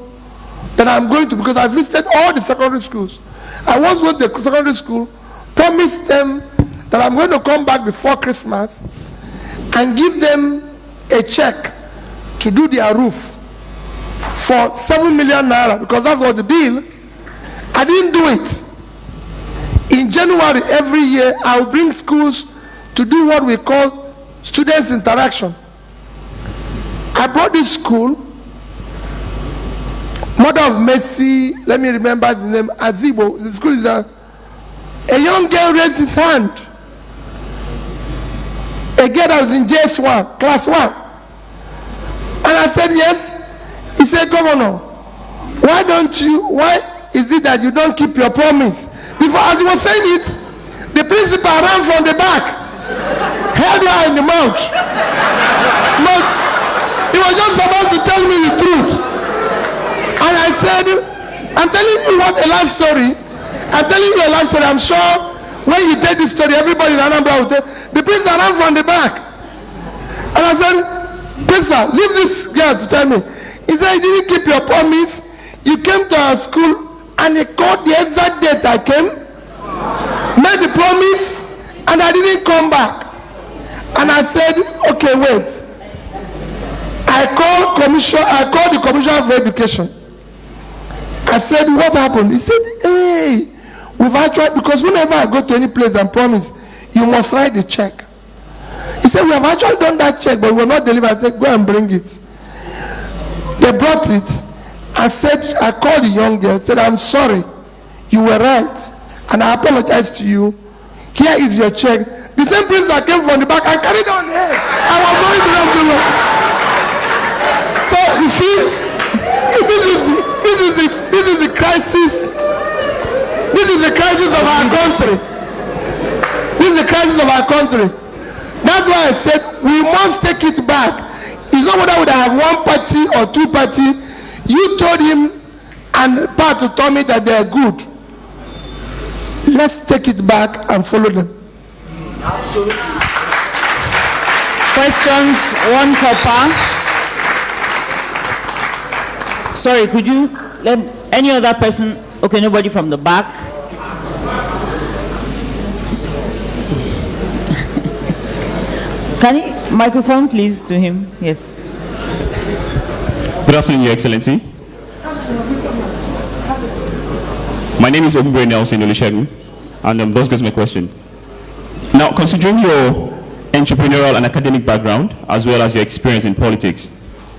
that I'm going to, because I visited all the secondary schools. I once went to a secondary school, promised them that I'm going to come back before Christmas and give them a check to do their roof for 7 million naira, because that's what the bill. I didn't do it. In January every year, I will bring schools to do what we call students interaction. I brought this school, Mother of Mercy, let me remember the name, Azibo. The school is a young girl raised his hand. A girl that was in JS1, class 1. And I said, yes. He said, Governor, why is it that you don't keep your promise? Before, as he was saying it, the principal ran from the back, held her in the mouth. But he was just about to tell me the truth. And I said, I'm telling you what a life story. I'm telling you a life story. I'm sure when you tell this story, everybody in Anambra will tell. The principal ran from the back. And I said, Principal, leave this girl to tell me. He said, you didn't keep your promise. You came to our school and he called the exact date I came, made the promise, and I didn't come back. And I said, okay, wait. I called the Commissioner for Education. I said, what happened? He said, hey, we've actually, because whenever I go to any place and promise, you must write the check. He said, we have actually done that check, but we will not deliver. I said, go and bring it. They brought it. I called the young girl, said, I'm sorry, you were right, and I apologize to you. Here is your check. The same priest that came from the back, I carried on here. I was going to them to look. So you see, this is the crisis. This is the crisis of our country. This is the crisis of our country. That's why I said we must take it back. It's not whether we have 1 party or 2 party. You told him and part to Tommy that they are good. Let's take it back and follow them. Questions, 1 copper. Sorry, could you let any other person? Okay, nobody from the back. Can you microphone please to him? Yes. Good afternoon, Your Excellency. My name is Ombre Nelson Olusegun, and thus goes my question. Now, considering your entrepreneurial and academic background, as well as your experience in politics,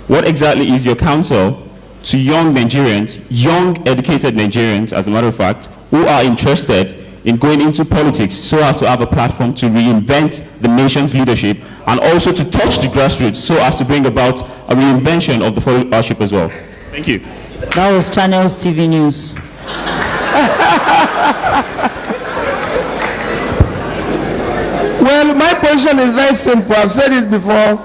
what exactly is your counsel to young Nigerians, young educated Nigerians, as a matter of fact, who are interested in going into politics so as to have a platform to reinvent the nation's leadership and also to touch the grassroots so as to bring about a reinvention of the followership as well? Thank you. That was Channels TV News. Well, my position is very simple. I've said it before.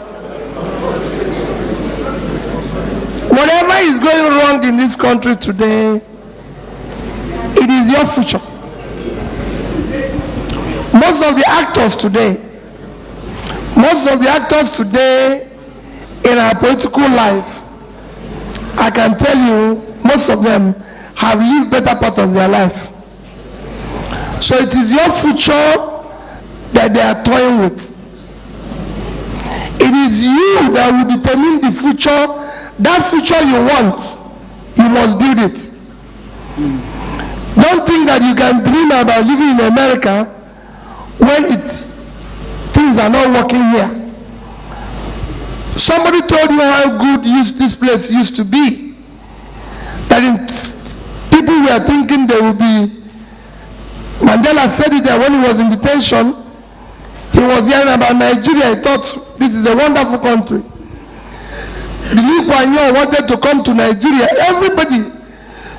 Whatever is going wrong in this country today, it is your future. Most of the actors today in our political life, I can tell you, most of them have lived better part of their life. So it is your future that they are toying with. It is you that will determine the future, that future you want. You must build it. Don't think that you can dream about living in America when things are not working here. Somebody told you how good this place used to be. That people were thinking there would be. Mandela said it when he was in detention. He was hearing about Nigeria. He thought this is a wonderful country. The Lee Kuan Yew wanted to come to Nigeria. Everybody.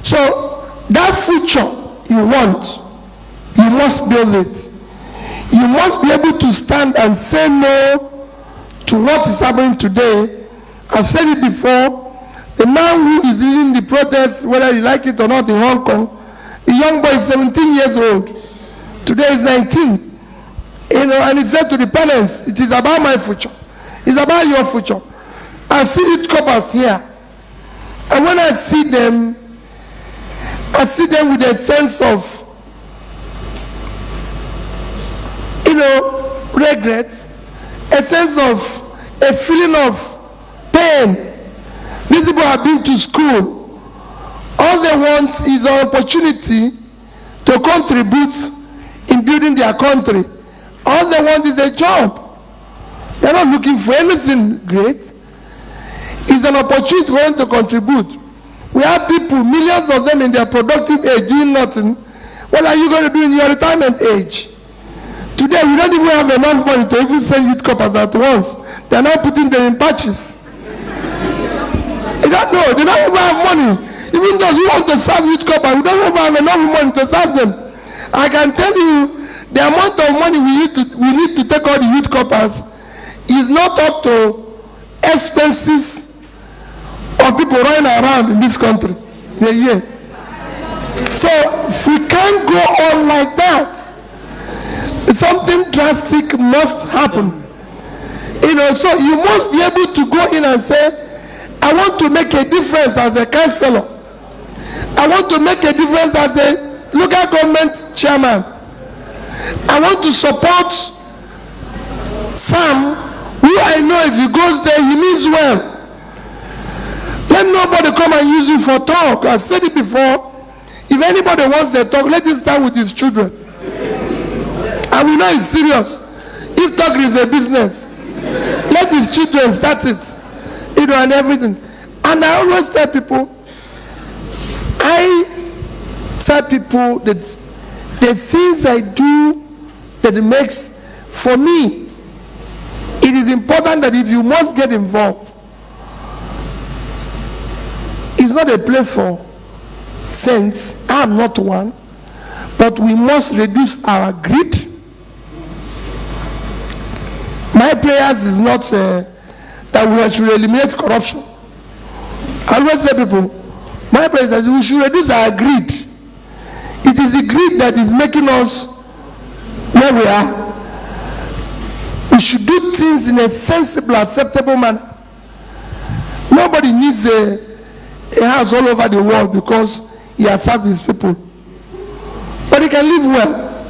So that future you want, you must build it. You must be able to stand and say no to what is happening today. I've said it before. The man who is leading the protest, whether you like it or not, in Hong Kong, the young boy is 17 years old. Today is 19. You know, and he said to the parents, it is about my future. It's about your future. I see it couples here. And when I see them with a sense of, you know, regret, a sense of, a feeling of pain. These people have been to school. All they want is an opportunity to contribute in building their country. All they want is a job. They're not looking for anything great. It's an opportunity for them to contribute. We have people, millions of them in their productive age doing nothing. What are you going to do in your retirement age? Today, we don't even have enough money to even send youth corps at once. They're now putting them in patches. They don't know. They don't even have money. Even those who want to serve youth corps, we don't even have enough money to serve them. I can tell you, the amount of money we need to take all the youth corps is not up to expenses of people running around in this country in a year. So if we can't go on like that, something drastic must happen. You know, so you must be able to go in and say, I want to make a difference as a councillor. I want to make a difference as a local government chairman. I want to support Sam, who I know if he goes there, he means well. Let nobody come and use you for talk. I've said it before. If anybody wants their talk, let it start with his children. And we know it's serious. If talk is a business, let his children start it. You know, and everything. And I always tell people that the things I do that it makes, for me, it is important that if you must get involved, it's not a place for saints. I am not one. But we must reduce our greed. My prayers is not that we should eliminate corruption. I always tell people, my prayer is that we should reduce our greed. It is the greed that is making us where we are. We should do things in a sensible, acceptable manner. Nobody needs a house all over the world because he has served his people. But he can live well.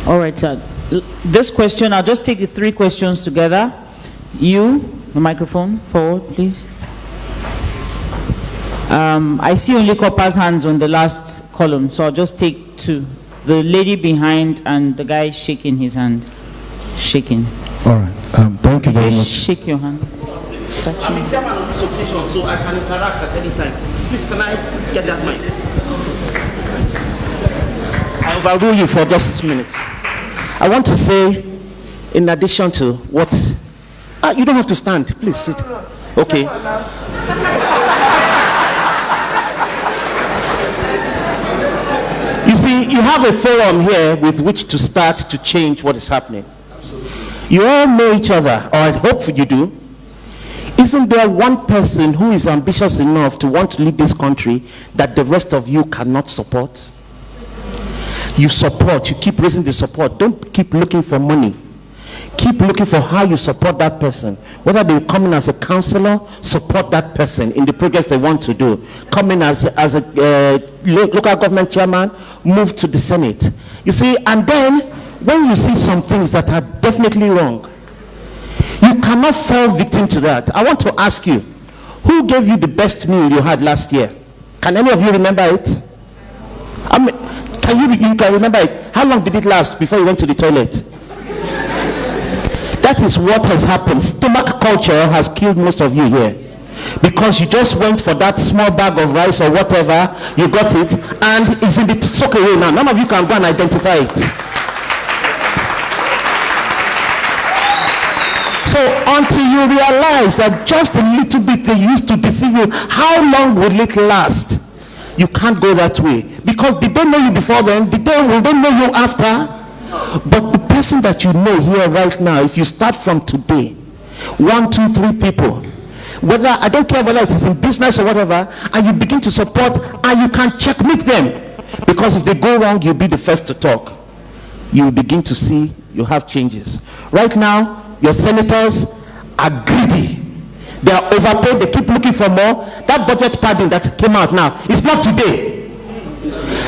All right, sir. This question, I'll just take the three questions together. You, the microphone, forward, please. I see only Copper's hands on the last column, so I'll just take two. The lady behind and the guy shaking his hand. Shaking. All right. Thank you very much. Shake your hand. I'm the chairman of this occasion, so I can interact at any time. Please, can I get that mic? I overrule you for just 6 minutes. I want to say, in addition to what... you don't have to stand. Please sit. Okay. You see, you have a forum here with which to start to change what is happening. You all know each other, or I hope you do. Isn't there one person who is ambitious enough to want to lead this country that the rest of you cannot support? You support, you keep raising the support. Don't keep looking for money. Keep looking for how you support that person. Whether they come in as a councillor, support that person in the progress they want to do. Come in as a local government chairman, move to the Senate. You see, and then when you see some things that are definitely wrong, you cannot fall victim to that. I want to ask you, Who gave you the best meal you had last year? Can any of you remember it? I mean, you can remember it. How long did it last before you went to the toilet? That is what has happened. Stomach culture has killed most of you here. Because you just went for that small bag of rice or whatever, you got it, and it's in the soak away now. None of you can go and identify it. So until you realize that just a little bit they used to deceive you, how long will it last? You can't go that way. Because did they know you before then? Will they know you after? But the person that you know here right now, if you start from today, 1, 2, 3 people, whether, I don't care whether it is in business or whatever, and you begin to support, and you can checkmate them. Because if they go wrong, you'll be the first to talk. You will begin to see you have changes. Right now, your senators are greedy. They are overpaid. They keep looking for more. That budget padding that came out now, it's not today.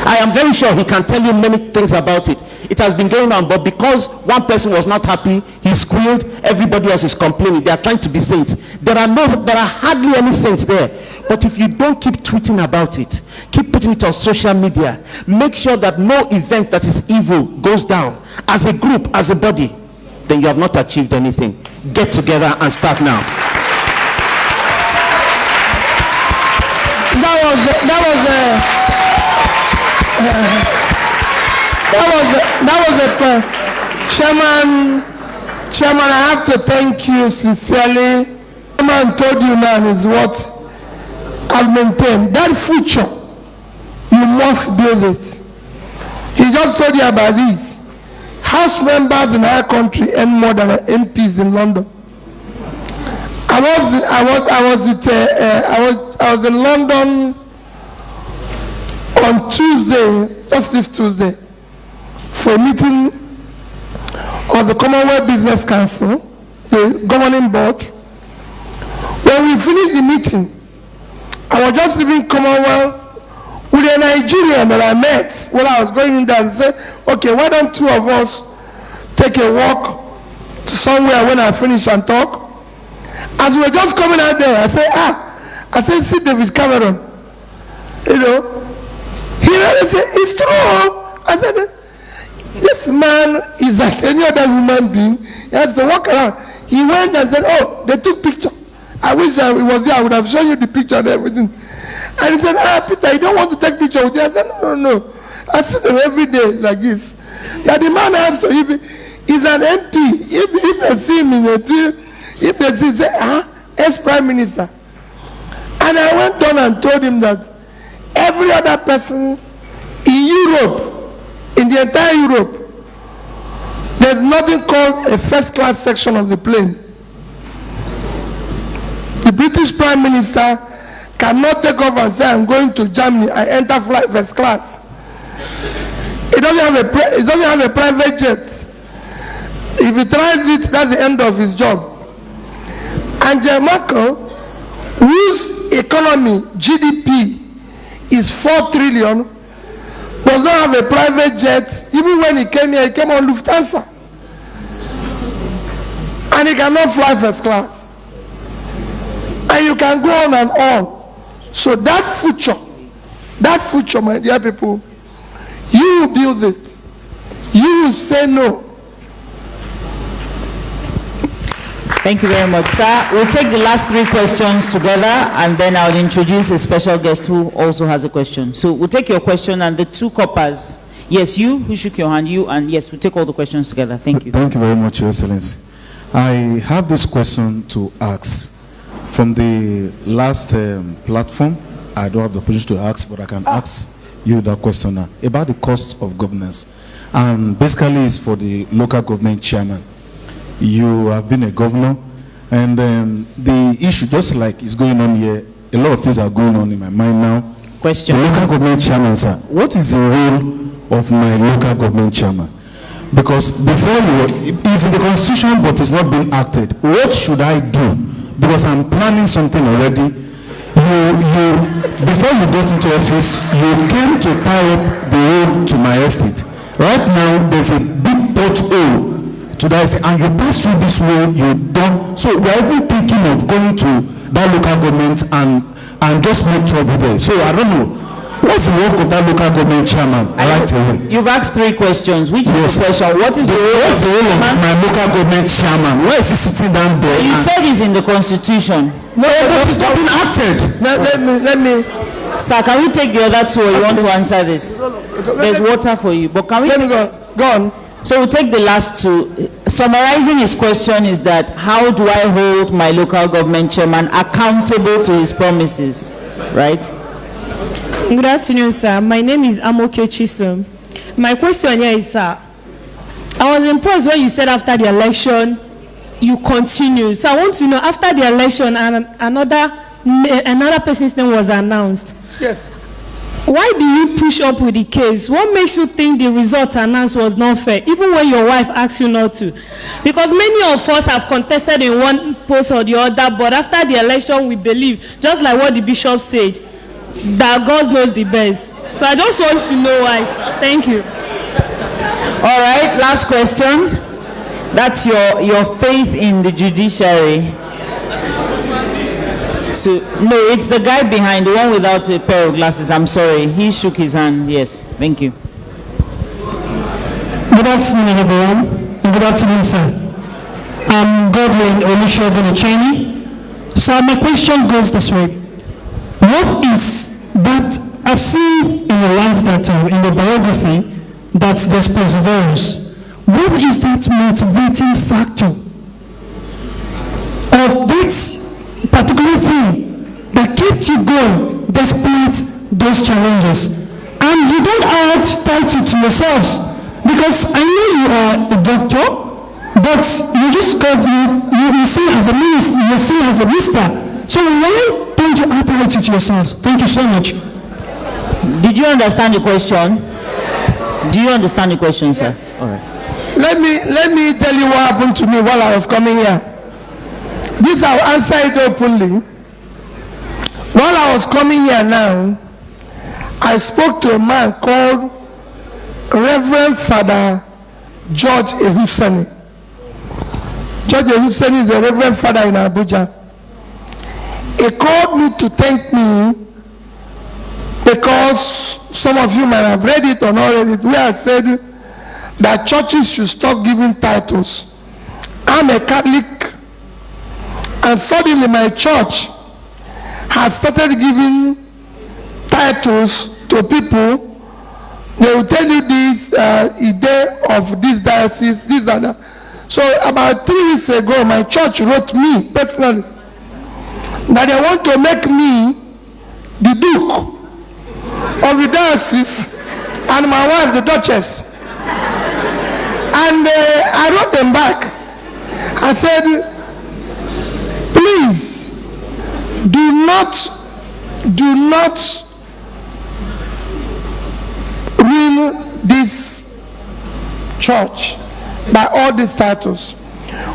I am very sure he can tell you many things about it. It has been going on, but because one person was not happy, he squealed, everybody else is complaining. They are trying to be saints. There are hardly any saints there. But if you don't keep tweeting about it, keep putting it on social media, make sure that no event that is evil goes down. As a group, as a body, then you have not achieved anything. Get together and start now. Chairman, I have to thank you sincerely. Chairman told you now is what I've maintained. That future, you must build it. He just told you about this. House members in our country earn more than MPs in London. I was in London on Tuesday, just this Tuesday, for a meeting of the Commonwealth Business Council, the governing board. When we finished the meeting, I was just leaving Commonwealth with a Nigerian that I met when I was going in there and said, okay, why don't 2 of us take a walk to somewhere when I finish and talk? As we were just coming out there, I said, see David Cameron. You know, he really said, it's true. I said, this man is like any other human being. He has to walk around. He went and said, oh, they took picture. I wish I was there. I would have shown you the picture and everything. And he said, Peter, you don't want to take picture with you? I said, no. I see them every day like this. That the man has to, he's an MP. If they see him in a field, if they see, say, ex-prime minister. And I went on and told him that every other person in Europe, in the entire Europe, there's nothing called a first-class section of the plane. The British Prime Minister cannot take off and say, I'm going to Germany, I enter flight first class. He doesn't have a private jet. If he tries it, that's the end of his job. Angela Merkel, whose economy, GDP, is 4 trillion, does not have a private jet. Even when he came here, he came on Lufthansa. And he cannot fly first class. And you can go on and on. So that future, my dear people, you will build it. You will say no. Thank you very much, sir. We'll take the last 3 questions together, and then I'll introduce a special guest who also has a question. So we'll take your question, and the 2 coppers. Yes, you who shook your hand, you, and yes, we'll take all the questions together. Thank you. Thank you very much, Your Excellency. I have this question to ask. From the last platform, I don't have the opportunity to ask, but I can ask you that question now about the cost of governance. And basically, it's for the local government chairman. You have been a governor, and the issue, just like is going on here, a lot of things are going on in my mind now. Question. The local government chairman, sir, what is the role of my local government chairman? Because before it's in the constitution, but it's not being acted. What should I do? Because I'm planning something already. Before you got into office, you came to tie up the road to my estate. Right now, there's a big pothole to that estate, and you pass through this way, you're done. So we're even thinking of going to that local government and just make trouble there. So I don't know. What's the work of that local government chairman right away? You've asked 3 questions. Which is the question? What is the role What's the role of my local government chairman? Where is he sitting down there? You said it's in the constitution. No, but it's not been acted. Let me. Sir, can we take the other 2 or you want to answer this? There's water for you. But can we Let me go on. So we'll take the last 2. Summarizing his question is that how do I hold my local government chairman accountable to his promises, right? Good afternoon, sir. My name is Amoke Chisom. My question here is, sir, I was impressed when you said after the election, you continue. So I want to know, after the election and another person's name was announced. Yes. Why do you push up with the case? What makes you think the result announced was not fair, even when your wife asked you not to? Because many of us have contested in one post or the other, but after the election, we believe, just like what the bishop said, that God knows the best. So I just want to know why. Thank you. All right, last question. That's your faith in the judiciary. So, no, it's the guy behind, the one without a pair of glasses. I'm sorry. He shook his hand. Yes, thank you. Good afternoon, everyone. And good afternoon, sir. I'm Godwin Olusegun Ocheni. So my question goes this way. What is that I've seen in the life that, in the biography, that there's perseverance. What is that motivating factor of this particular thing that keeps you going despite those challenges? And you don't add title to yourselves, because I know you are a doctor, but you just got, you see as a minister, you see as a mister. So why don't you add title to yourselves? Thank you so much. Did you understand the question? Do you understand the question, sir? Yes. All right. Let me tell you what happened to me while I was coming here. This I'll answer it openly. While I was coming here now, I spoke to a man called Reverend Father George Ehuseni. George Ehuseni is a Reverend Father in Abuja. He called me to thank me because some of you might have read it or not read it, where I said that churches should stop giving titles. I'm a Catholic, and suddenly my church has started giving titles to people. They will tell you this, a day of this diocese, this and that. So about 3 weeks ago, my church wrote me personally that they want to make me the Duke of the diocese and my wife the Duchess. And I wrote them back. I said, please do not ruin this church by all these titles.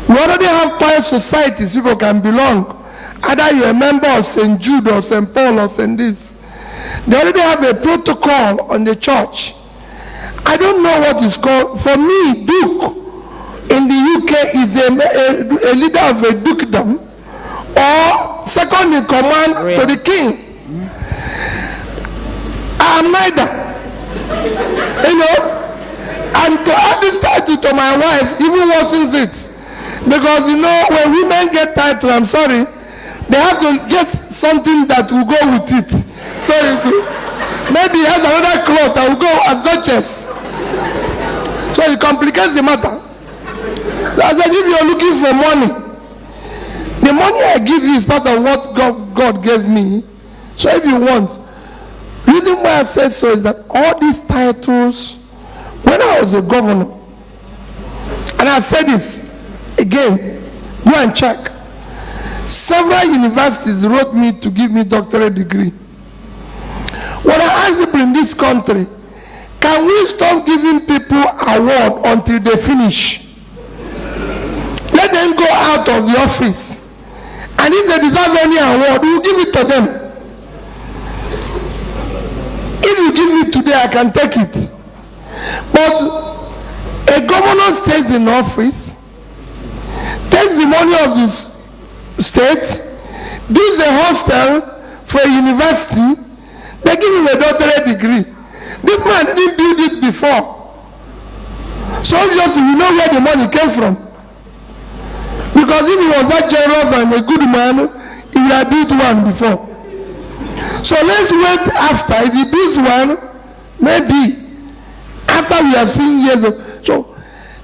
We already have pious societies people can belong. Either you're a member of St. Jude or St. Paul or St. this. They already have a protocol on the church. I don't know what it's called. For me, Duke in the UK is a leader of a dukedom or second in command to the king. I am neither. You know, and to add this title to my wife even worsens it. Because you know, when women get title, I'm sorry, they have to get something that will go with it. So maybe he has another cloth that will go as Duchess. So it complicates the matter. So I said, if you're looking for money, the money I give you is part of what God gave me. So if you want, the reason why I said so is that all these titles, when I was a governor, and I said this again, go and check. Several universities wrote me to give me doctorate degree. When I asked people in this country, can we stop giving people award until they finish? Let them go out of the office. And if they deserve any award, we'll give it to them. If you give me today, I can take it. But a governor stays in office, takes the money of this state, builds a hostel for a university, they give him a doctorate degree. This man didn't build it before. So obviously we know where the money came from. Because if he was that generous and a good man, he would have built one before. So let's wait after. If he builds one, maybe after we have seen years of. So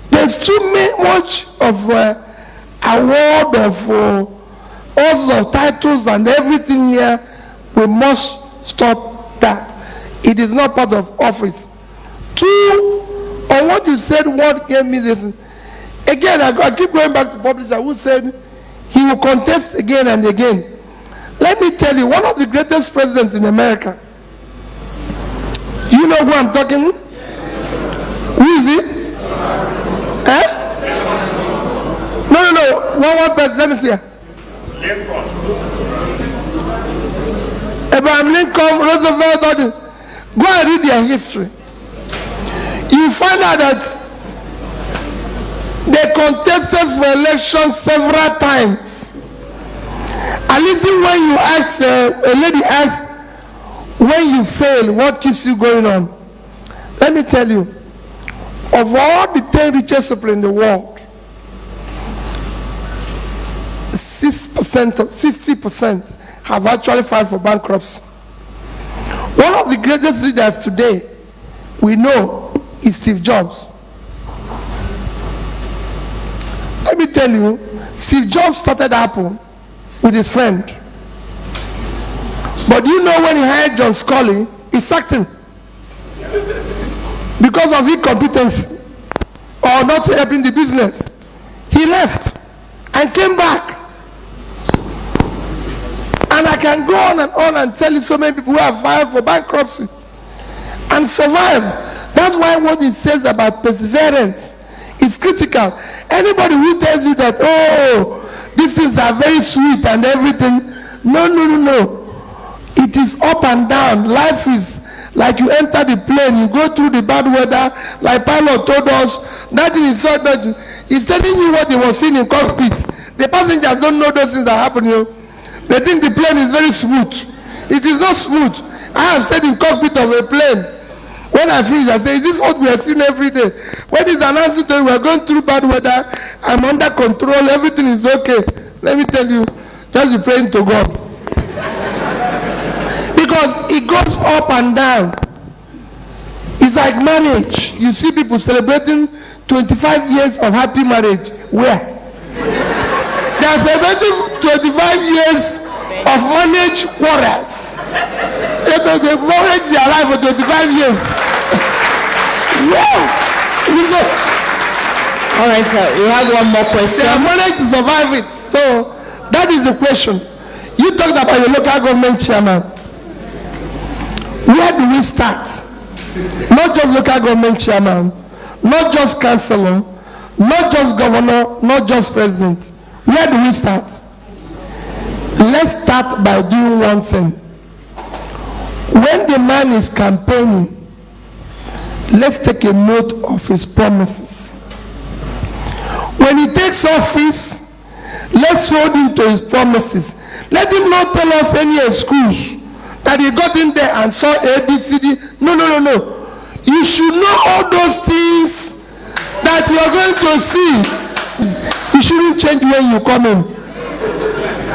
there's too much of award of all sorts of titles and everything here. We must stop that. It is not part of office. Two, on what you said, what gave me this. Again, I keep going back to publisher who said he will contest again and again. Let me tell you, one of the greatest presidents in America. Do you know who I'm talking? Who is he? Eh? No. One person. Let me see. Abraham Lincoln, Roosevelt, go and read their history. You find out that they contested for election several times. At least when you ask, a lady asks, when you fail, what keeps you going on? Let me tell you, of all the 10 richest people in the world, 60% have actually filed for bankruptcy. One of the greatest leaders today we know is Steve Jobs. Let me tell you, Steve Jobs started Apple with his friend. But you know when he hired John Scully, he sacked him because of incompetency or not helping the business. He left and came back. And I can go on and tell you so many people who have filed for bankruptcy and survived. That's why what it says about perseverance is critical. Anybody who tells you that, oh, these things are very sweet and everything, no. It is up and down. Life is like you enter the plane, you go through the bad weather, like pilot told us, that is so bad. He's telling you what he was seeing in cockpit. The passengers don't know those things that happen here. They think the plane is very smooth. It is not smooth. I have stayed in cockpit of a plane. When I finish, I say, is this what we are seeing every day? When it's announced that we are going through bad weather, I'm under control, everything is okay. Let me tell you, just be praying to God. Because it goes up and down. It's like marriage. You see people celebrating 25 years of happy marriage. Where? They are celebrating 25 years of marriage quarrels. They manage their life for 25 years. Wow! All right, sir. You have one more question. They have managed to survive it. So that is the question. You talked about your local government chairman. Where do we start? Not just local government chairman, not just councillor, not just governor, not just president. Where do we start? Let's start by doing one thing. When the man is campaigning, let's take a note of his promises. When he takes office, let's hold him to his promises. Let him not tell us any excuse that he got in there and saw ABCD. No. You should know all those things that you are going to see. You shouldn't change when you come in.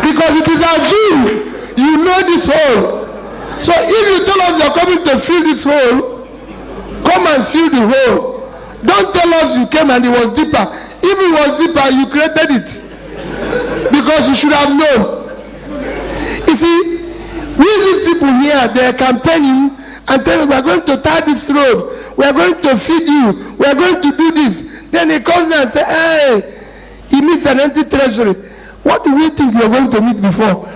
Because it is assumed you know this hole. So if you tell us you're coming to fill this hole, come and fill the hole. Don't tell us you came and it was deeper. If it was deeper, you created it. Because you should have known. You see, we these people here, they're campaigning and telling us, we are going to tie this road, we are going to feed you, we are going to do this. Then he comes there and says, hey, he meets an empty treasury. What do we think we are going to meet before?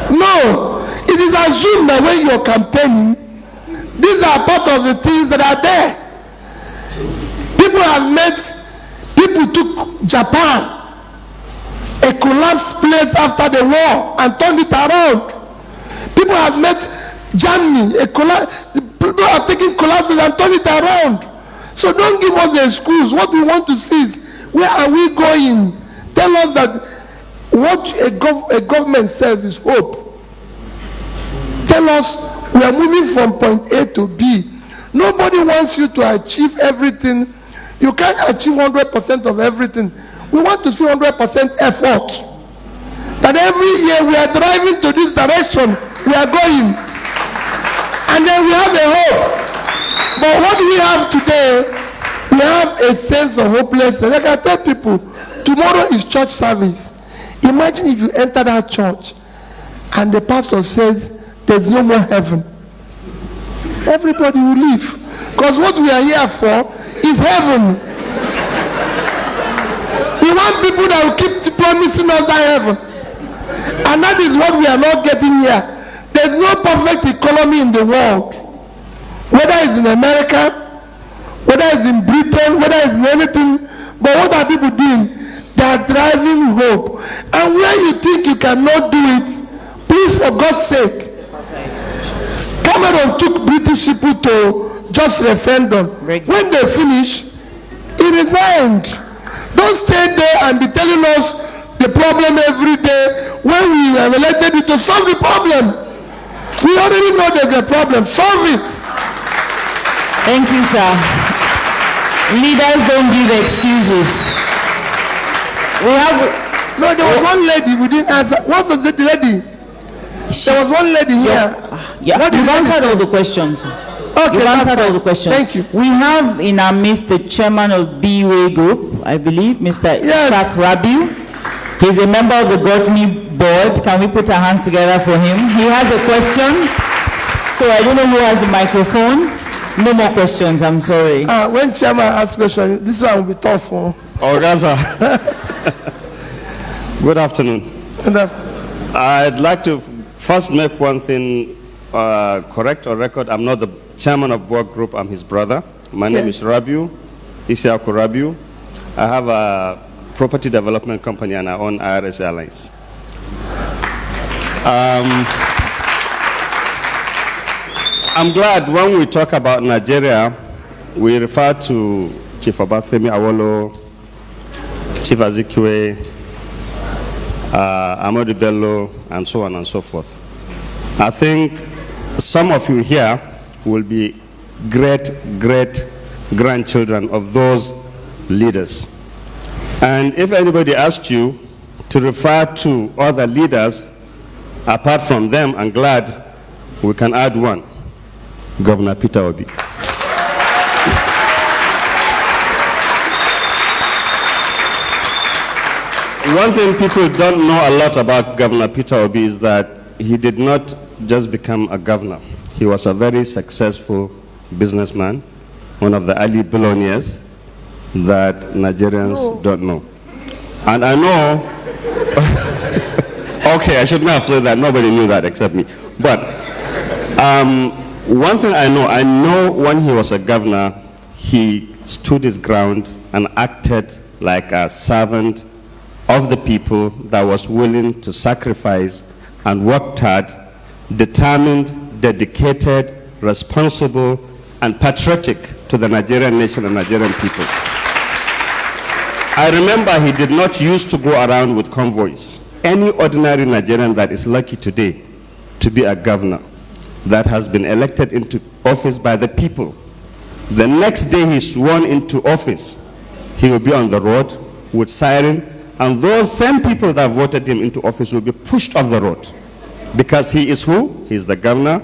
No, it is assumed that when you are campaigning, these are part of the things that are there. People have met, people took Japan, a collapsed place after the war, and turned it around. People have met Germany, people have taken collapses and turned it around. So don't give us the excuse. What we want to see is, where are we going? Tell us that what a government says is hope. Tell us we are moving from point A to B. Nobody wants you to achieve everything. You can't achieve 100% of everything. We want to see 100% effort. That every year we are driving to this direction, we are going. And then we have a hope. But what we have today, we have a sense of hopelessness. Like I tell people, tomorrow is church service. Imagine if you enter that church and the pastor says there's no more heaven. Everybody will leave. Because what we are here for is heaven. We want people that will keep promising us that heaven. And that is what we are not getting here. There's no perfect economy in the world. Whether it's in America, whether it's in Britain, whether it's in anything. But what are people doing? They are driving hope. And where you think you cannot do it, please, for God's sake. Cameron took British people to just referendum. When they finished, he resigned. Don't stay there and be telling us the problem every day when we were elected you to solve the problem. We already know there's a problem. Solve it. Thank you, sir. Leaders don't give excuses. We have... No, there was one lady we didn't answer. What was the lady? There was one lady here. Yeah, you've answered all the questions. Okay, you've answered all the questions. Thank you. We have in our midst the chairman of BUA Group, I believe, Mr. Isaac Rabiu. He's a member of the Godney board. Can we put our hands together for him? He has a question. So I don't know who has the microphone. No more questions, I'm sorry. When chairman asks questions, this one will be tough for. Oh, Gaza. Good afternoon. Good afternoon. I'd like to first make one thing correct or record. I'm not the chairman of board group. I'm his brother. My name is Rabiu, Isiaku Rabiu. I have a property development company and I own IRS Airlines. I'm glad when we talk about Nigeria, we refer to Chief Obafemi Awolowo, Chief Azikiwe, Amadu Bello, and so on and so forth. I think some of you here will be great-grandchildren of those leaders. And if anybody asks you to refer to other leaders, apart from them, I'm glad we can add one, Governor Peter Obi. One thing people don't know a lot about Governor Peter Obi is that he did not just become a governor. He was a very successful businessman, one of the early billionaires that Nigerians don't know. And I know, okay, I should not have said that. Nobody knew that except me. But one thing I know when he was a governor, he stood his ground and acted like a servant of the people that was willing to sacrifice and worked hard, determined, dedicated, responsible, and patriotic to the Nigerian nation and Nigerian people. I remember he did not used to go around with convoys. Any ordinary Nigerian that is lucky today to be a governor that has been elected into office by the people, the next day he's sworn into office, he will be on the road with siren, and those same people that voted him into office will be pushed off the road. Because he is who? He's the governor,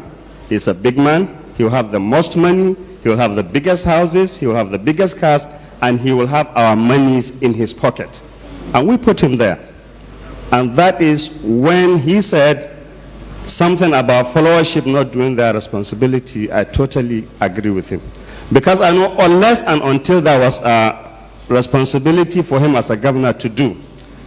he's a big man, he will have the most money, he will have the biggest houses, he will have the biggest cars, and he will have our monies in his pocket. And we put him there. And that is when he said something about followership not doing their responsibility. I totally agree with him. Because I know unless and until there was a responsibility for him as a governor to do,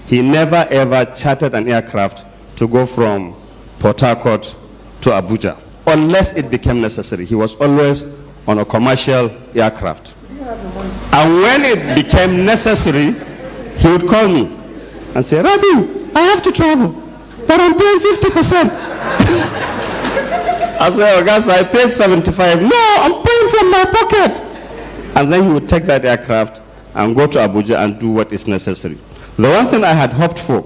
he never ever chartered an aircraft to go from Port Harcourt to Abuja. Unless it became necessary. He was always on a commercial aircraft. And when it became necessary, he would call me and say, Rabiu, I have to travel, but I'm paying 50%. I said, oh, guys, I pay 75. No, I'm paying from my pocket. And then he would take that aircraft and go to Abuja and do what is necessary. The one thing I had hoped for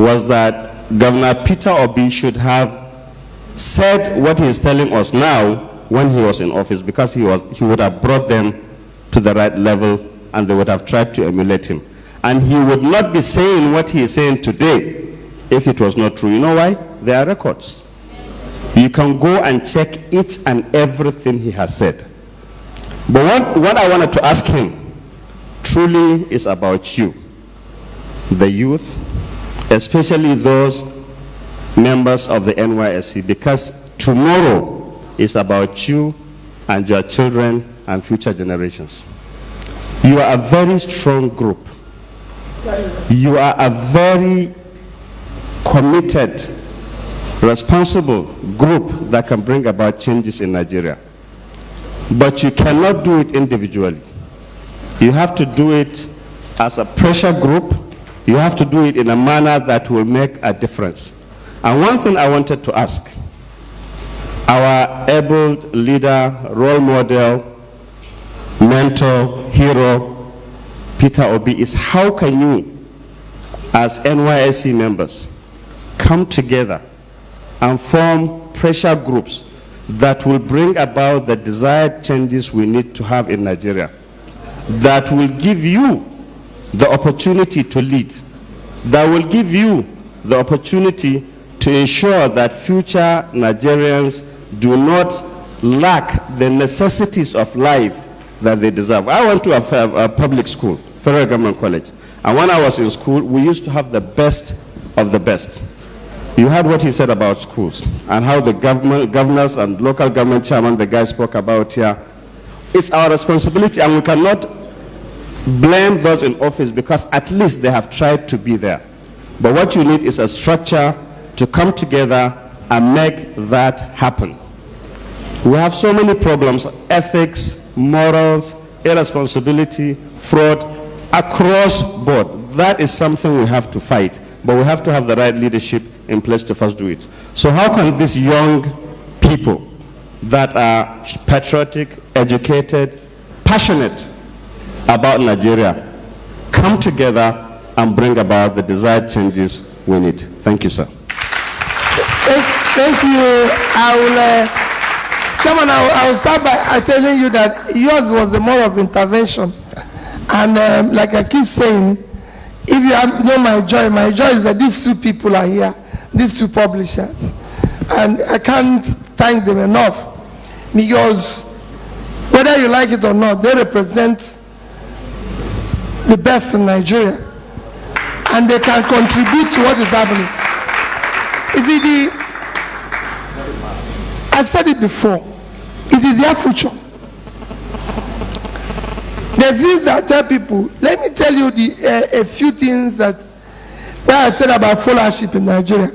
was that Governor Peter Obi should have said what he is telling us now when he was in office, because he would have brought them to the right level and they would have tried to emulate him. And he would not be saying what he is saying today if it was not true. You know why? There are records. You can go and check each and everything he has said. But what I wanted to ask him truly is about you, the youth, especially those members of the NYSC, because tomorrow is about you and your children and future generations. You are a very strong group. You are a very committed, responsible group that can bring about changes in Nigeria. But you cannot do it individually. You have to do it as a pressure group. You have to do it in a manner that will make a difference. And one thing I wanted to ask our able leader, role model, mentor, hero, Peter Obi, is how can you, as NYSC members, come together and form pressure groups that will bring about the desired changes we need to have in Nigeria, that will give you the opportunity to lead, that will give you the opportunity to ensure that future Nigerians do not lack the necessities of life that they deserve. I went to a public school, Federal Government College, and when I was in school, we used to have the best of the best. You heard what he said about schools and how the governors and local government chairman, the guy spoke about here. It's our responsibility, and we cannot blame those in office because at least they have tried to be there. But what you need is a structure to come together and make that happen. We have so many problems: ethics, morals, irresponsibility, fraud, across board. That is something we have to fight, but we have to have the right leadership in place to first do it. So how can these young people that are patriotic, educated, passionate about Nigeria come together and bring about the desired changes we need? Thank you, sir. Thank you. Chairman, I will start by telling you that yours was the more of intervention. And like I keep saying, if you know my joy is that these two people are here, these two publishers. And I can't thank them enough, because whether you like it or not, they represent the best in Nigeria. And they can contribute to what is happening. You see, I said it before, it is their future. There's things that I tell people. Let me tell you a few things that where I said about followership in Nigeria.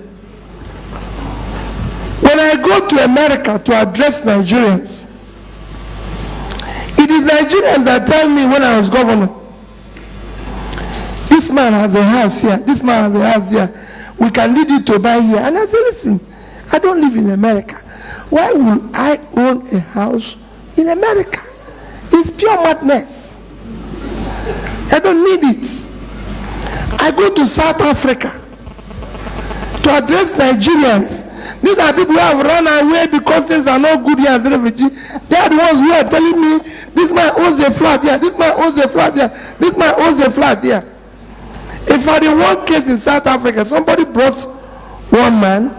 When I go to America to address Nigerians, it is Nigerians that tell me when I was governor, this man has a house here, this man has a house here, we can lead you to buy here. And I say, listen, I don't live in America. Why would I own a house in America? It's pure madness. I don't need it. I go to South Africa to address Nigerians. These are people who have run away because things are not good here as refugees. They are the ones who are telling me, this man owns a flat here, this man owns a flat here, this man owns a flat here. If I had one case in South Africa, somebody brought one man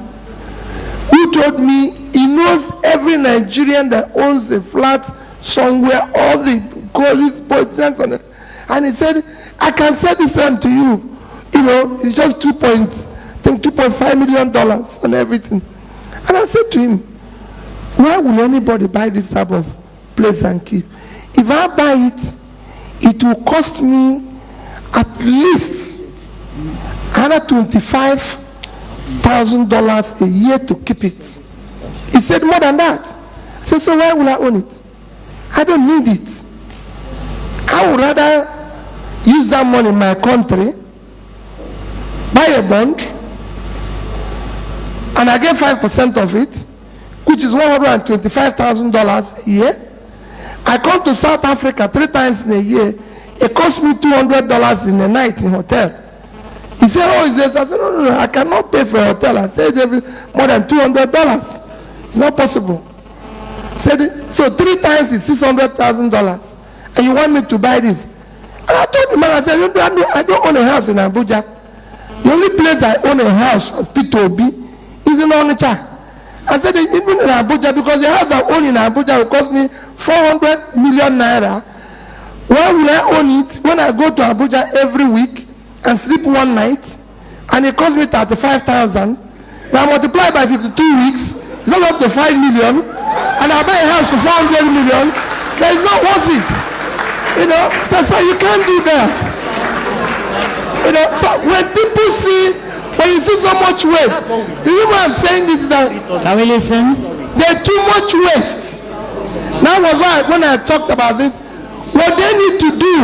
who told me he knows every Nigerian that owns a flat somewhere, all the police positions, and he said, I can sell this land to you. You know, it's just $2.5 million and everything. And I said to him, why will anybody buy this type of place and keep? If I buy it, it will cost me at least $125,000 a year to keep it. He said, more than that. I said, so why will I own it? I don't need it. I would rather use that money in my country, buy a bond, and I get 5% of it, which is $125,000 a year. I come to South Africa 3 times in a year. It costs me $200 in a night in hotel. He said, oh, is this? I said, no, I cannot pay for a hotel. I said, more than $200. It's not possible. He said, so 3 times is $600,000. And you want me to buy this? And I told the man, I said, I don't own a house in Abuja. The only place I own a house as P2B is in Onitsha. I said, even in Abuja, because the house I own in Abuja will cost me 400 million naira. Why will I own it when I go to Abuja every week and sleep one night, and it costs me 35,000? When I multiply by 52 weeks, it's not up to 5 million, and I buy a house for 400 million. That is not worth it. You know, so you can't do that. You know, so when people see, when you see so much waste, the reason why I'm saying this is that, can we listen? There's too much waste. That was why when I talked about this, what they need to do,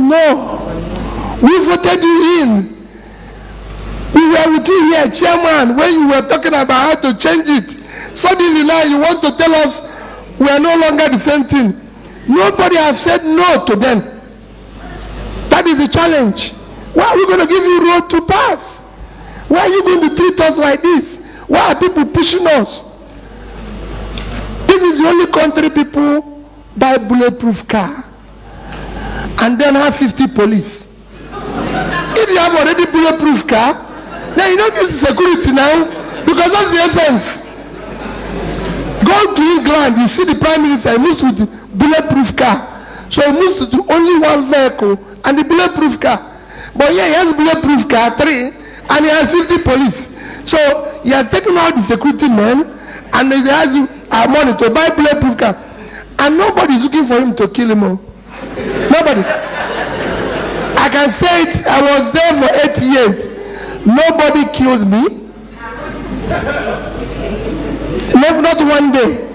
no, we voted you in. We were with you here, chairman, when you were talking about how to change it. Suddenly now you want to tell us we are no longer the same thing. Nobody have said no to them. That is the challenge. Why are we going to give you road to pass? Why are you going to treat us like this? Why are people pushing us? This is the only country people buy bulletproof car and then have 50 police. If you have already bulletproof car, then you don't need security now, because that's the essence. Go to England, you see the Prime Minister, he moves with the bulletproof car. So he moves to only one vehicle and the bulletproof car. But yeah, he has a bulletproof car, 3, and he has 50 police. So he has taken all the security men and he has money to buy bulletproof car. And nobody is looking for him to kill him. Nobody. I can say it, I was there for 8 years. Nobody killed me. No, not one day.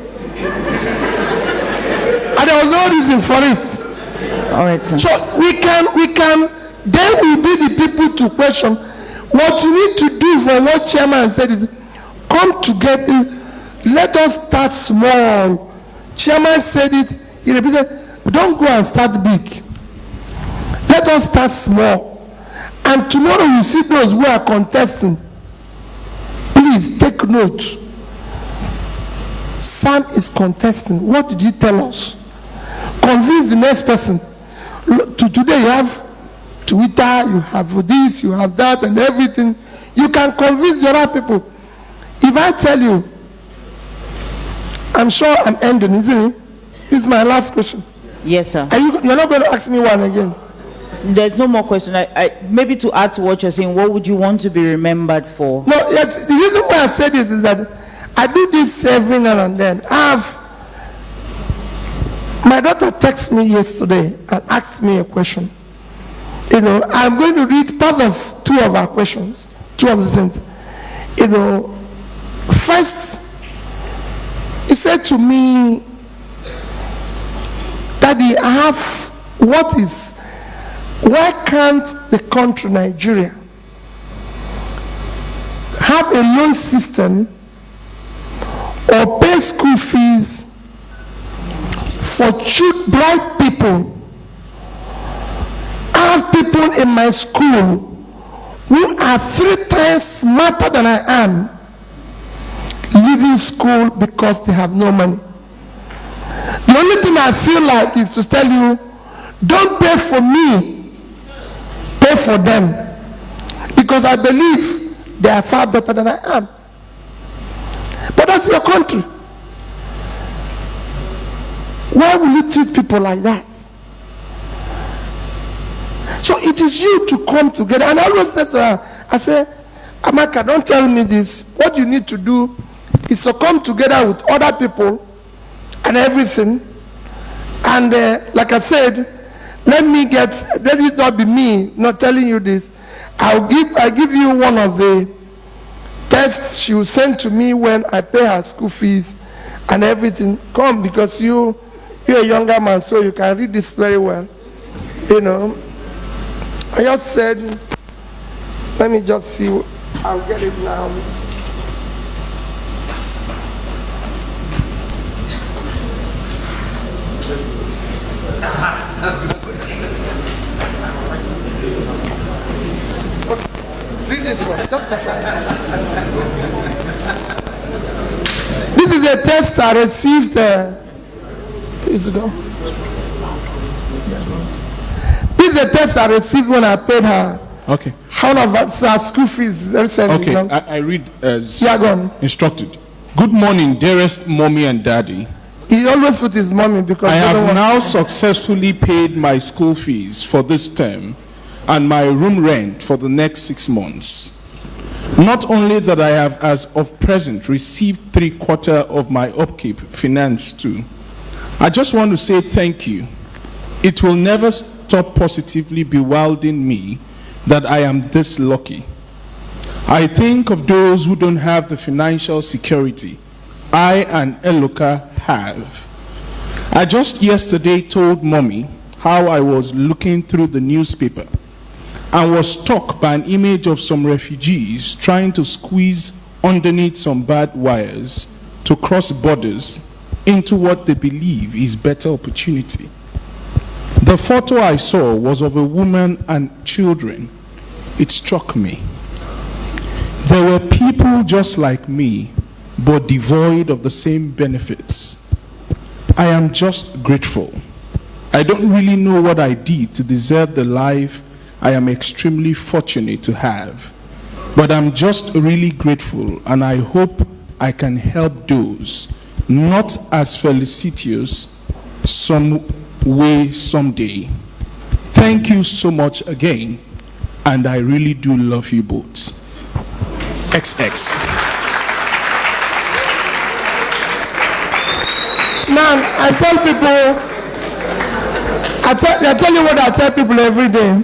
And there was no reason for it. All right, sir. So we can, then we be the people to question. What you need to do for what chairman said is, come together, let us start small. Chairman said it, he repeated, don't go and start big. Let us start small. And tomorrow we see those who are contesting. Please take note. Sam is contesting. What did he tell us? Convince the next person. Today you have Twitter, you have this, you have that, and everything. You can convince the other people. If I tell you, I'm sure I'm ending, isn't it? This is my last question. Yes, sir. You're not going to ask me one again. There's no more question. Maybe to add to what you're saying, what would you want to be remembered for? No, yes, the reason why I say this is that I do this every now and then. My daughter texted me yesterday and asked me a question. You know, I'm going to read part of 2 of our questions, 2 of the things. You know, first, he said to me, Daddy, why can't the country, Nigeria, have a loan system or pay school fees for bright people? I have people in my school who are 3 times smarter than I am, leaving school because they have no money. The only thing I feel like is to tell you, don't pay for me, pay for them, because I believe they are far better than I am. But that's your country. Why will you treat people like that? So it is you to come together. And I always say to her, I say, Amaka, don't tell me this. What you need to do is to come together with other people and everything. And like I said, let it not be me not telling you this. I give you one of the tests she will send to me when I pay her school fees and everything. Come, because you're a younger man, so you can read this very well. You know, I just said, let me just see, I'll get it now. Read this one, just this one. This is a text I received. This is a text I received when I paid her. Okay. One of her school fees recently. Okay, I read as Yeah, go on. instructed. Good morning, dearest mommy and daddy. He always put his mommy because I they don't have want- now successfully paid my school fees for this term and my room rent for the next 6 months. Not only that, I have, as of present, received 3/4 of my upkeep finance too. I just want to say thank you. It will never stop positively bewildering me that I am this lucky. I think of those who don't have the financial security I and Eloka have. I just yesterday told mommy how I was looking through the newspaper and was struck by an image of some refugees trying to squeeze underneath some bad wires to cross borders into what they believe is better opportunity. The photo I saw was of a woman and children. It struck me. There were people just like me, but devoid of the same benefits. I am just grateful. I don't really know what I did to deserve the life I am extremely fortunate to have, but I'm just really grateful, and I hope I can help those not as felicitous some way someday. Thank you so much again, and I really do love you both. XX. Now, I tell people, I tell you what I tell people every day.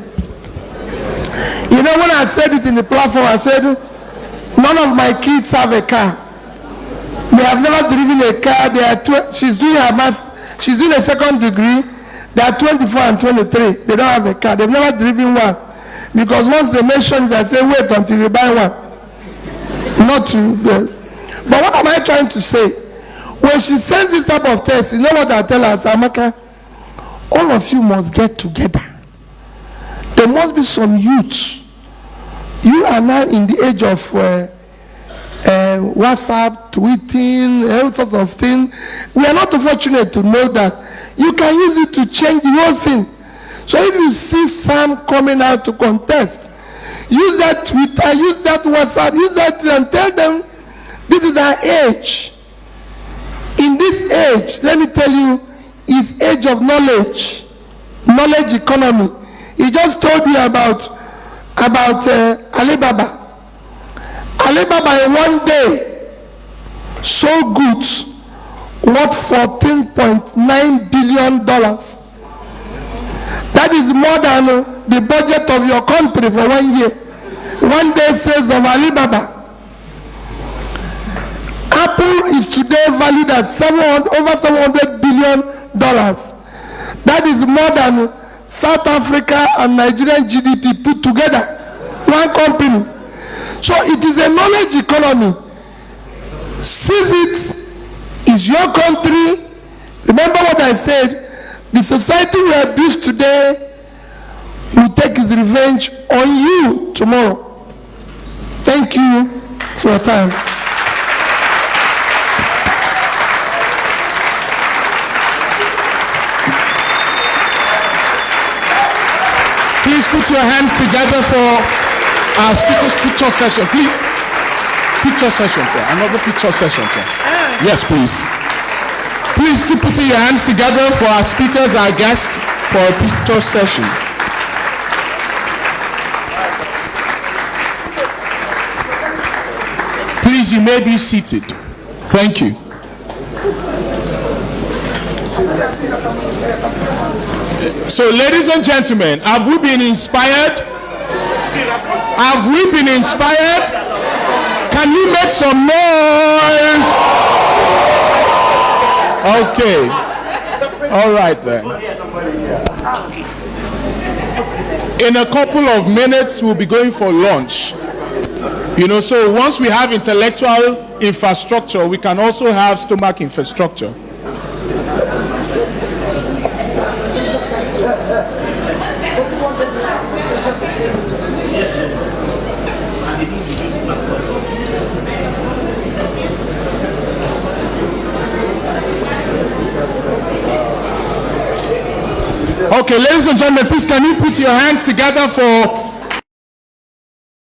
You know, when I said it in the platform, I said, none of my kids have a car. They have never driven a car. She's doing her master, she's doing a second degree. They are 24 and 23. They don't have a car. They've never driven one. Because once they mention it, I say, wait until you buy one. Not to. But what am I trying to say? When she says this type of text, you know what I tell her? Amaka, all of you must get together. There must be some youth. You are now in the age of WhatsApp, tweeting, all sorts of things. We are not fortunate to know that you can use it to change the whole thing. So if you see Sam coming out to contest, use that Twitter, use that WhatsApp, use that and tell them this is our age. In this age, let me tell you, is age of knowledge, knowledge economy. He just told you about Alibaba. Alibaba in one day sold goods worth $14.9 billion. That is more than the budget of your country for 1 year. 1 day sales of Alibaba. Apple is today valued at over $700 billion. That is more than South Africa and Nigerian GDP put together. One company. So it is a knowledge economy. Seize it. It's your country. Remember what I said. The society we have built today will take its revenge on you tomorrow. Thank you for your time. Please put your hands together for our speaker's picture session, please. Picture session, sir. Another picture session, sir. Yes, please. Please keep putting your hands together for our speakers, our guests, for a picture session. Please, you may be seated. Thank you. So, ladies and gentlemen, have we been inspired? Have we been inspired? Can you make some noise? Okay. All right then. In a couple of minutes, we'll be going for lunch. You know, so once we have intellectual infrastructure, we can also have stomach infrastructure. Okay, ladies and gentlemen, please can you put your hands together for